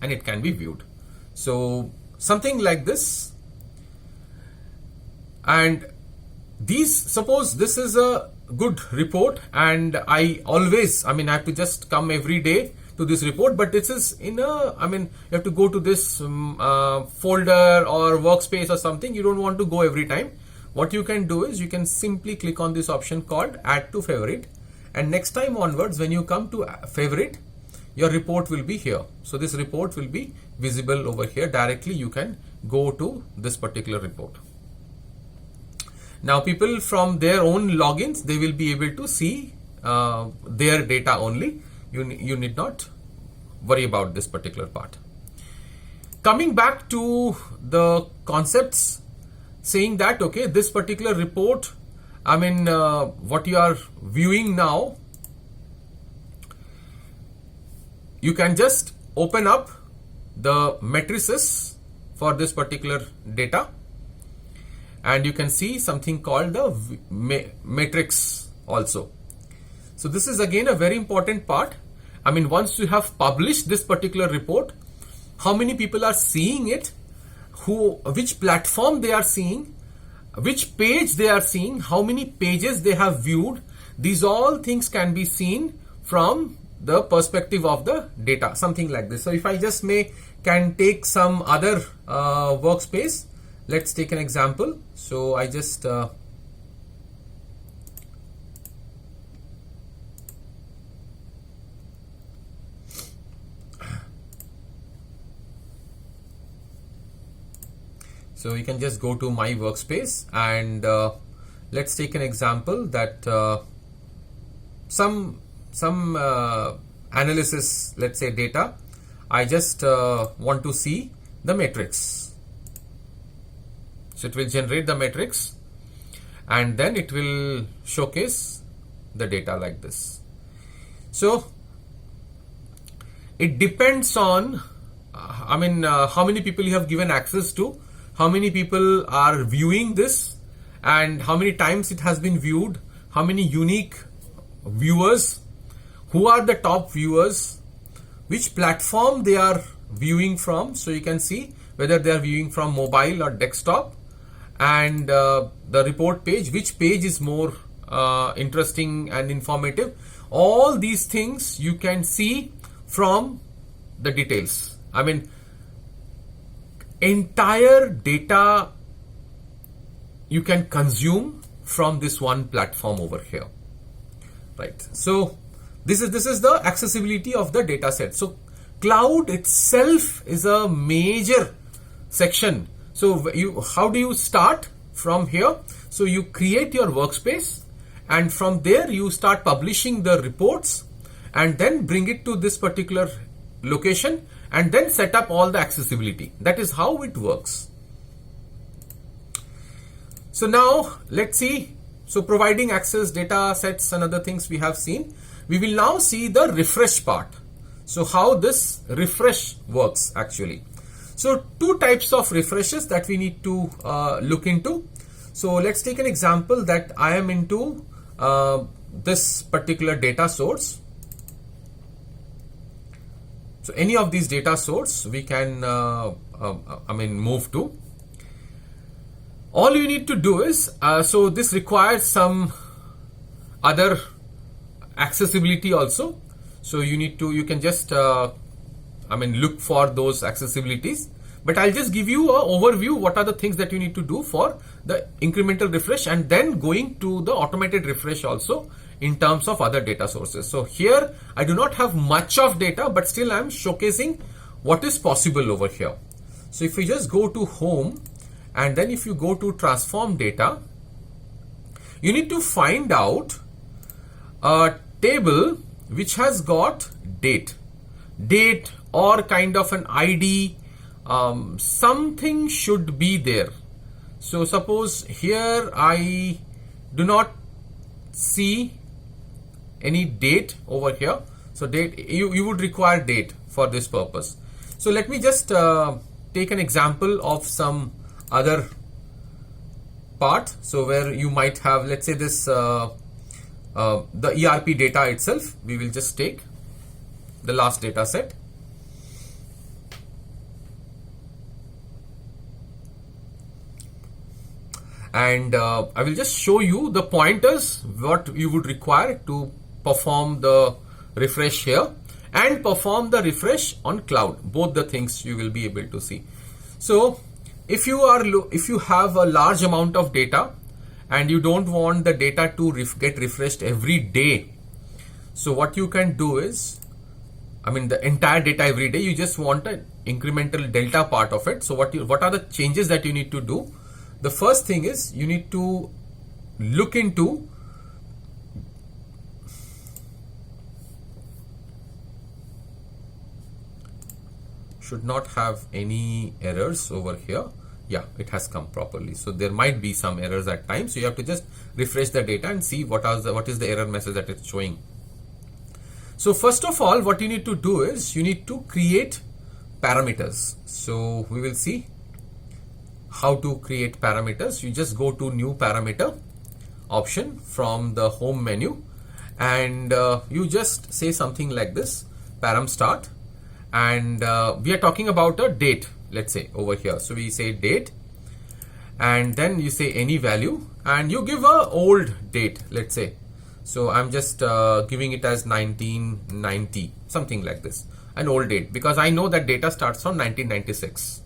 and it can be viewed. So something like this. And these, suppose this is a good report, and I have to just come every day to this report, but this is in a, you have to go to this folder or workspace or something. You don't want to go every time. What you can do is you can simply click on this option called add to favorite, and next time onwards when you come to favorite, your report will be here. So this report will be visible over here. Directly you can go to this particular report. Now people from their own logins, they will be able to see their data only. You need not worry about this particular part. Coming back to the concepts, saying that, okay, this particular report, what you are viewing now, you can just open up the matrices for this particular data, and you can see something called the matrix also. So this is again a very important part. Once you have published this particular report, how many people are seeing it, which platform they are seeing, which page they are seeing, how many pages they have viewed, these all things can be seen from the perspective of the data, something like this. So if I just can take some other workspace, let's take an example. So I just so you can just go to my workspace, and let's take an example that some analysis, let's say data. I just want to see the matrix. So it will generate the matrix, and then it will showcase the data like this. So it depends on how many people you have given access to, how many people are viewing this, and how many times it has been viewed, how many unique viewers, who are the top viewers, which platform they are viewing from. So you can see whether they are viewing from mobile or desktop, and the report page, which page is more interesting and informative. All these things you can see from the details. Entire data you can consume from this one platform over here, right? So this is the accessibility of the data set. So cloud itself is a major section. So how do you start from here? So you create your workspace, and from there you start publishing the reports, and then bring it to this particular location, and then set up all the accessibility. That is how it works. So now let's see. So providing access, data sets, and other things we have seen. We will now see the refresh part. So how this refresh works actually. So two types of refreshes that we need to look into. So let's take an example that I am into this particular data source. So any of these data source we can move to. All you need to do is so this requires some other accessibility also. So you can just look for those accessibilities, but I'll just give you an overview what are the things that you need to do for the incremental refresh, and then going to the automated refresh also in terms of other data sources. So here I do not have much of data, but still I'm showcasing what is possible over here. So if you just go to home, and then if you go to transform data, you need to find out a table which has got date or kind of an ID, something should be there. So suppose here I do not see any date over here. So date, you would require date for this purpose. So let me just take an example of some other part. So where you might have, let's say this the ERP data itself, we will just take. the last data set. And I will just show you the pointers what you would require to perform the refresh here and perform the refresh on cloud. Both the things you will be able to see. So if you have a large amount of data and you don't want the data to get refreshed every day, so what you can do is, the entire data every day, you just want an incremental delta part of it. So what are the changes that you need to do? The first thing is you need to look into should not have any errors over here. Yeah, it has come properly. So there might be some errors at times. So you have to just refresh the data and see what is the error message that it's showing. So first of all, what you need to do is you need to create parameters. So we will see how to create parameters. You just go to new parameter option from the home menu, and you just say something like this, param start, and we are talking about a date, let's say over here. So we say date, and then you say any value, and you give a old date, let's say. So I'm just giving it as 1990, something like this, an old date, because I know that data starts from 1996.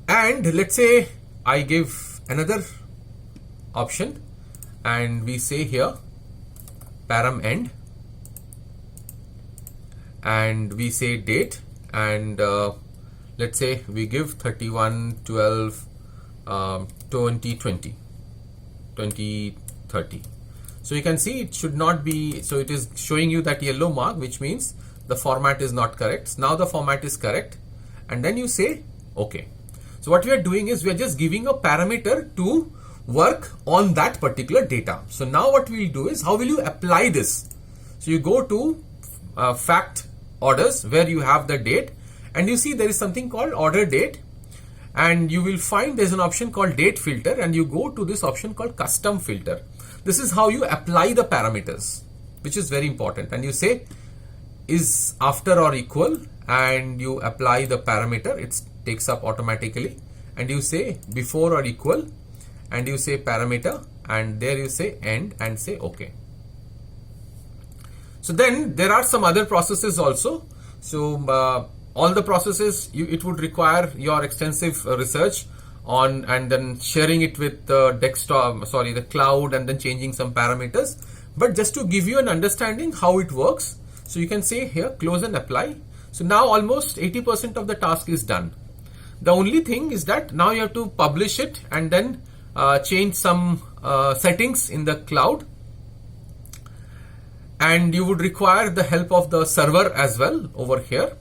And let's say I give another option, and we say here param end, and we say date, and let's say we give 31/12 2020 2030. So you can see it should not be, so it is showing you that yellow mark, which means the format is not correct. Now the format is correct, and then you say okay. So what we are doing is we are just giving a parameter to work on that particular data. So now what we will do is, how will you apply this? So you go to fact orders where you have the date, and you see there is something called order date, and you will find there's an option called date filter, and you go to this option called custom filter. This is how you apply the parameters, which is very important. And you say is after or equal, and you apply the parameter, it takes up automatically, and you say before or equal, and you say parameter, and there you say end and say okay. So then there are some other processes also. So all the processes, it would require your extensive research on, and then sharing it with the the cloud, and then changing some parameters. But just to give you an understanding how it works, so you can say here close and apply. So now almost 80% of the task is done. The only thing is that now you have to publish it and then change some settings in the cloud, and you would require the help of the server as well over here.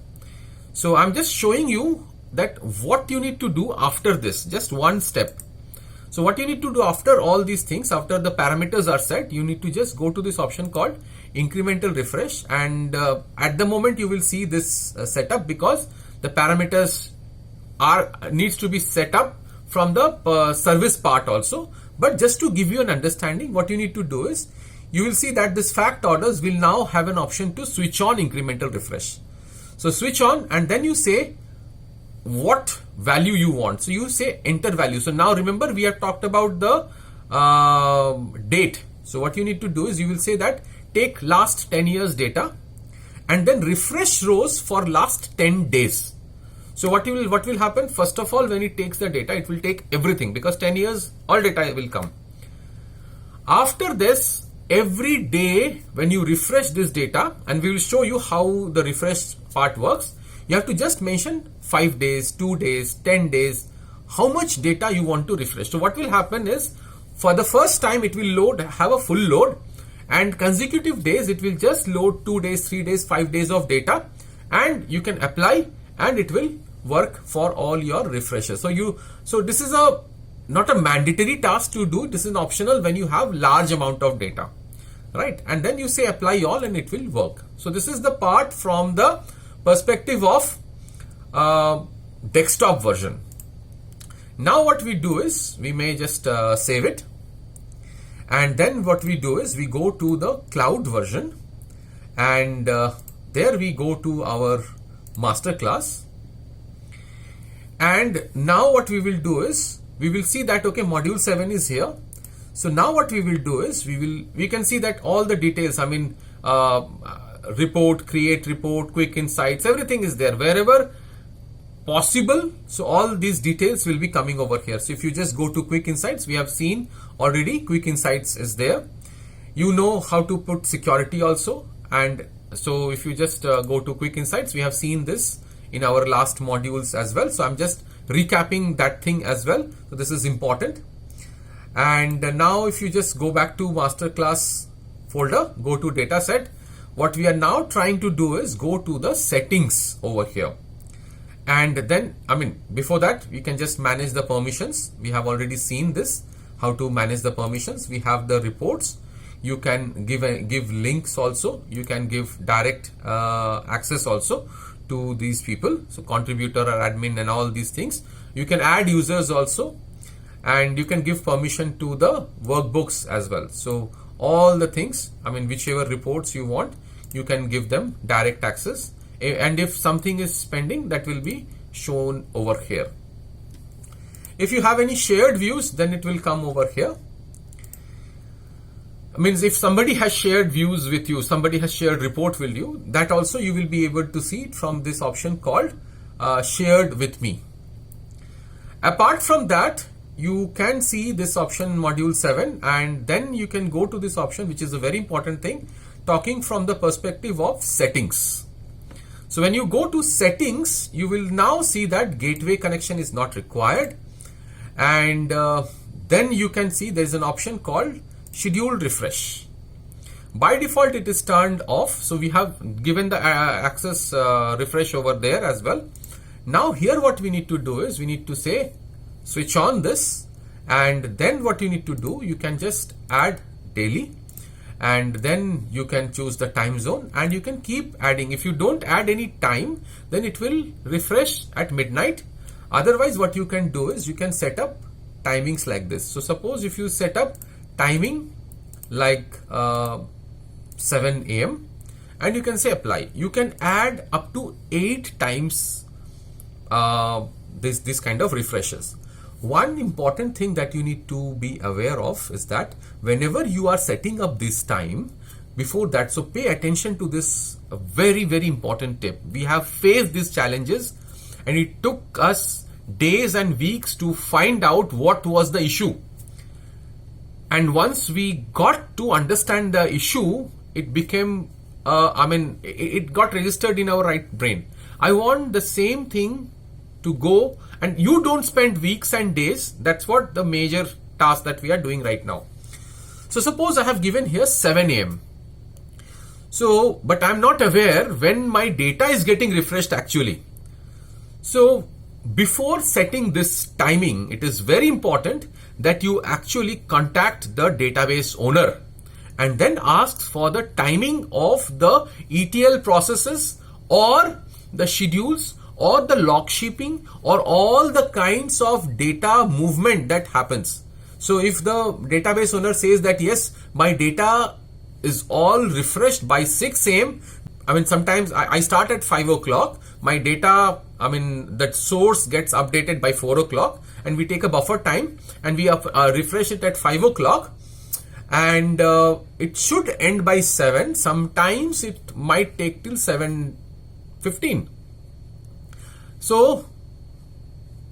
So I'm just showing you that what you need to do after this, just one step. So what you need to do after all these things, after the parameters are set, you need to just go to this option called incremental refresh, and at the moment you will see this setup, because the parameters needs to be set up from the service part also. But just to give you an understanding, what you need to do is, you will see that this fact orders will now have an option to switch on incremental refresh. So switch on, and then you say what value you want. So you say enter value. So now remember, we have talked about the date. So what you need to do is, you will say that take last 10 years data, and then refresh rows for last 10 days. So what will happen? First of all, when it takes the data, it will take everything, because 10 years all data will come. After this, every day when you refresh this data, and we will show you how the refresh part works, you have to just mention 5 days, 2 days, 10 days, how much data you want to refresh. So what will happen is, for the first time it will have a full load, and consecutive days it will just load 2 days, 3 days, 5 days of data, and you can apply, and it will work for all your refreshes. So this is not a mandatory task to do. This is optional when you have large amount of data, right? And then you say apply all, and it will work. So this is the part from the perspective of desktop version. Now what we do is, we may just save it, and then what we do is we go to the cloud version, and there we go to our master class. And now what we will do is, we will see that, okay, module 7 is here. So now what we will do is, we can see that all the details, I mean, report, create report, quick insights, everything is there wherever possible. So all these details will be coming over here. So if you just go to quick insights, we have seen already quick insights is there. You know how to put security also. And so if you just go to quick insights, we have seen this in our last modules as well. So I'm just recapping that thing as well. So this is important. And now if you just go back to masterclass folder, go to dataset, what we are now trying to do is go to the settings over here. And then, I mean, before that, we can just manage the permissions. We have already seen this, how to manage the permissions. We have the reports. You can give links also. You can give direct access also to these people. So contributor or admin and all these things. You can add users also. And you can give permission to the workbooks as well. So all the things, I mean, whichever reports you want, you can give them direct access. And if something is pending, that will be shown over here. If you have any shared views, then it will come over here. Means if somebody has shared views with you, somebody has shared report with you, that also you will be able to see it from this option called shared with me. Apart from that, you can see this option module 7, and then you can go to this option, which is a very important thing, talking from the perspective of settings. So when you go to settings, you will now see that gateway connection is not required. And then you can see there is an option called schedule refresh. By default, it is turned off. So we have given the access refresh over there as well. Now here what we need to do is we need to say switch on this, and then what you need to do, you can just add daily, and then you can choose the time zone, and you can keep adding. If you don't add any time, then it will refresh at midnight. Otherwise, what you can do is you can set up timings like this. So suppose if you set up timing like 7 AM and you can say apply, you can add up to 8 times this kind of refreshes. One important thing that you need to be aware of is that whenever you are setting up this time, before that, so pay attention to this very, very important tip. We have faced these challenges and it took us days and weeks to find out what was the issue. And once we got to understand the issue, it became, it got registered in our right brain. I want the same thing to go, and you don't spend weeks and days. That's what the major task that we are doing right now. So suppose I have given here 7 AM. So, but I'm not aware when my data is getting refreshed actually. So before setting this timing, it is very important that you actually contact the database owner and then ask for the timing of the ETL processes or the schedules or the log shipping or all the kinds of data movement that happens. So if the database owner says that yes, my data is all refreshed by 6 AM, I mean, sometimes I start at 5 o'clock, my data, I mean, that source gets updated by 4 o'clock, and we take a buffer time and we refresh it at 5 o'clock, and it should end by 7. Sometimes it might take till 7:15. So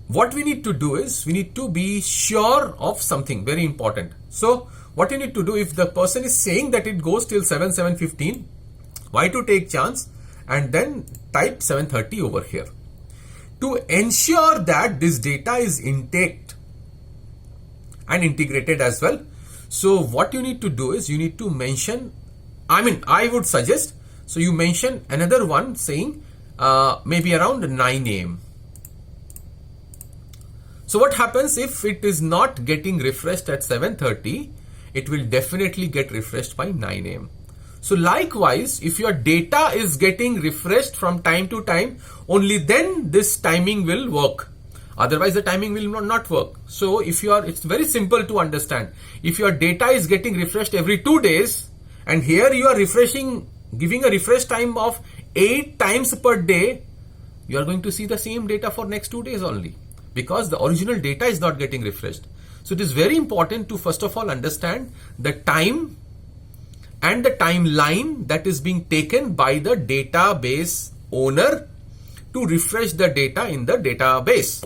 what we need to do is we need to be sure of something very important. So what you need to do, if the person is saying that it goes till 7:15, why to take chance and then type 7:30 over here to ensure that this data is intact and integrated as well. So what you need to do is you need to mention, I would suggest, so you mention another one saying maybe around 9 AM. So what happens if it is not getting refreshed at 7:30, it will definitely get refreshed by 9 AM. So likewise, if your data is getting refreshed from time to time, only then this timing will work. Otherwise the timing will not work. So if you are, it's very simple to understand. If your data is getting refreshed every 2 days and here you are refreshing giving a refresh time of 8 times per day, you are going to see the same data for next 2 days only, because the original data is not getting refreshed. So it is very important to first of all understand the time and the timeline that is being taken by the database owner to refresh the data in the database.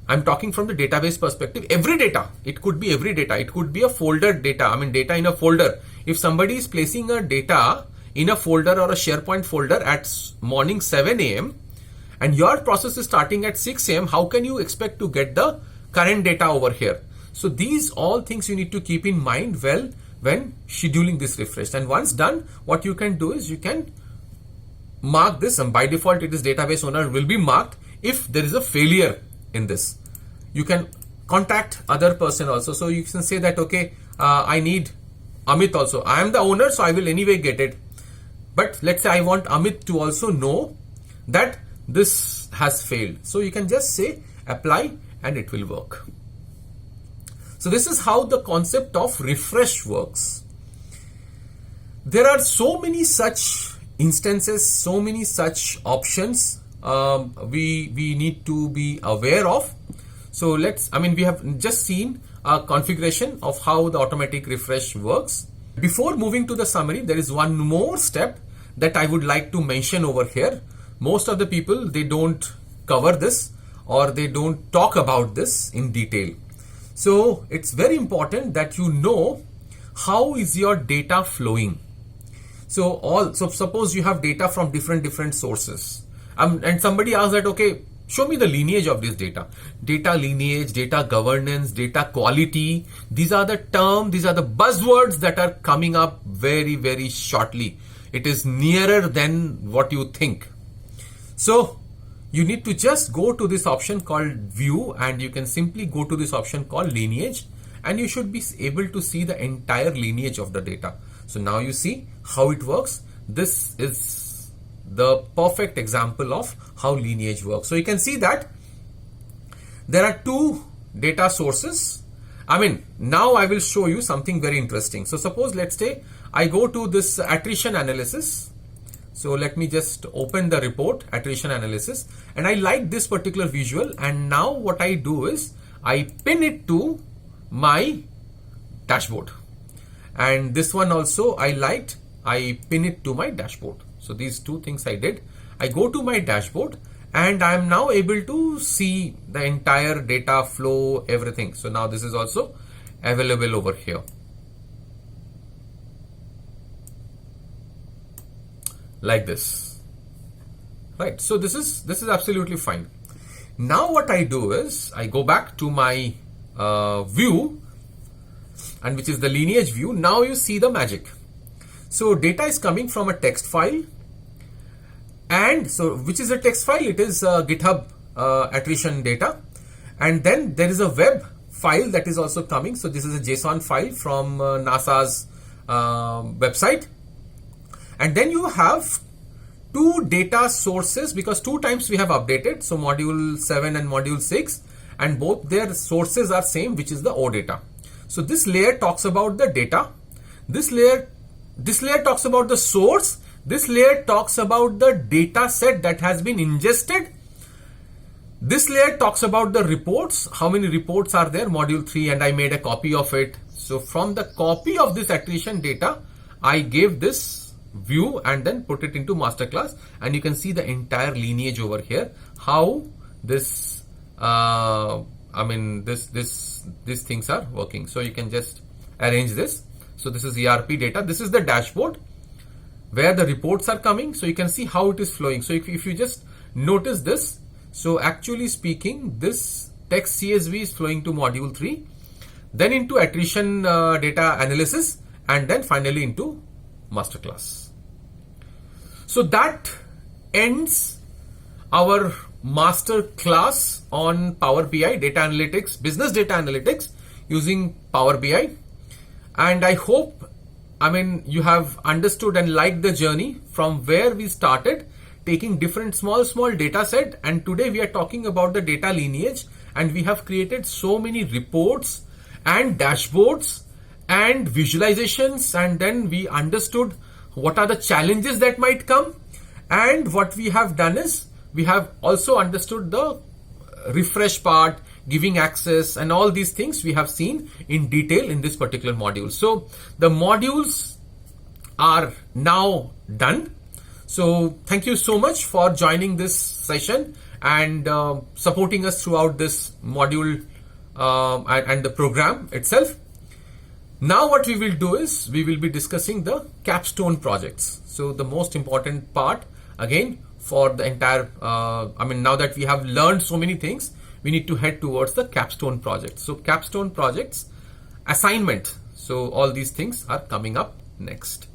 I'm talking from the database perspective. Every data, it could be every data, it could be a folder data, I mean data in a folder. If somebody is placing a data in a folder or a SharePoint folder at morning 7 a.m. and your process is starting at 6 a.m., how can you expect to get the current data over here? So these all things you need to keep in mind well when scheduling this refresh. And once done, what you can do is you can mark this, and by default it is database owner will be marked if there is a failure in this. You can contact other person also. So you can say that, okay, I need Amit also. I am the owner, so I will anyway get it. But let's say I want Amit to also know that this has failed. So you can just say apply and it will work. So this is how the concept of refresh works. There are so many such instances, so many such options we need to be aware of. So we have just seen a configuration of how the automatic refresh works. Before moving to the summary, there is one more step that I would like to mention over here. Most of the people, they don't cover this or they don't talk about this in detail. So it's very important that you know how is your data flowing. So suppose you have data from different sources, and somebody asks that, okay, show me the lineage of this data. Data lineage, data governance, data quality. These are the terms, these are the buzzwords that are coming up very, very shortly. It is nearer than what you think. So you need to just go to this option called view, and you can simply go to this option called lineage, and you should be able to see the entire lineage of the data. So now you see how it works. This is the perfect example of how lineage works. So you can see that there are two data sources. Now I will show you something very interesting. So suppose, let's say I go to this attrition analysis. So let me just open the report, attrition analysis, and I like this particular visual. And now what I do is I pin it to my dashboard. And this one also I liked, I pin it to my dashboard. So these two things I did. I go to my dashboard and I am now able to see the entire data flow, everything. So now this is also available over here. Like this, right? So this is absolutely fine. Now what I do is I go back to my view, and which is the lineage view. Now you see the magic. So data is coming from a text file, and so which is a text file? It is GitHub attrition data, and then there is a web file that is also coming. So this is a JSON file from NASA's website. And then you have two data sources, because 2 times we have updated. So module 7 and module 6, and both their sources are same, which is the OData. So this layer talks about the data. This layer talks about the source. This layer talks about the data set that has been ingested. This layer talks about the reports. How many reports are there? Module 3, and I made a copy of it. So from the copy of this attrition data, I gave this view and then put it into masterclass, and you can see the entire lineage over here, how this these things are working. So you can just arrange this. So this is ERP data. This is the dashboard where the reports are coming. So you can see how it is flowing. So if you just notice this, so actually speaking, this text CSV is flowing to module 3, then into attrition data analysis, and then finally into masterclass. So that ends our master class on Power BI, data analytics, business data analytics using Power BI. And I hope, you have understood and liked the journey from where we started, taking different small data set. And today we are talking about the data lineage, and we have created so many reports and dashboards and visualizations, and then we understood what are the challenges that might come, and what we have done is we have also understood the refresh part, giving access, and all these things we have seen in detail in this particular module. So the modules are now done. So thank you so much for joining this session and supporting us throughout this module and the program itself. Now what we will do is we will be discussing the capstone projects. So the most important part again for the entire, now that we have learned so many things, we need to head towards the capstone project. So capstone projects, assignment. So all these things are coming up next.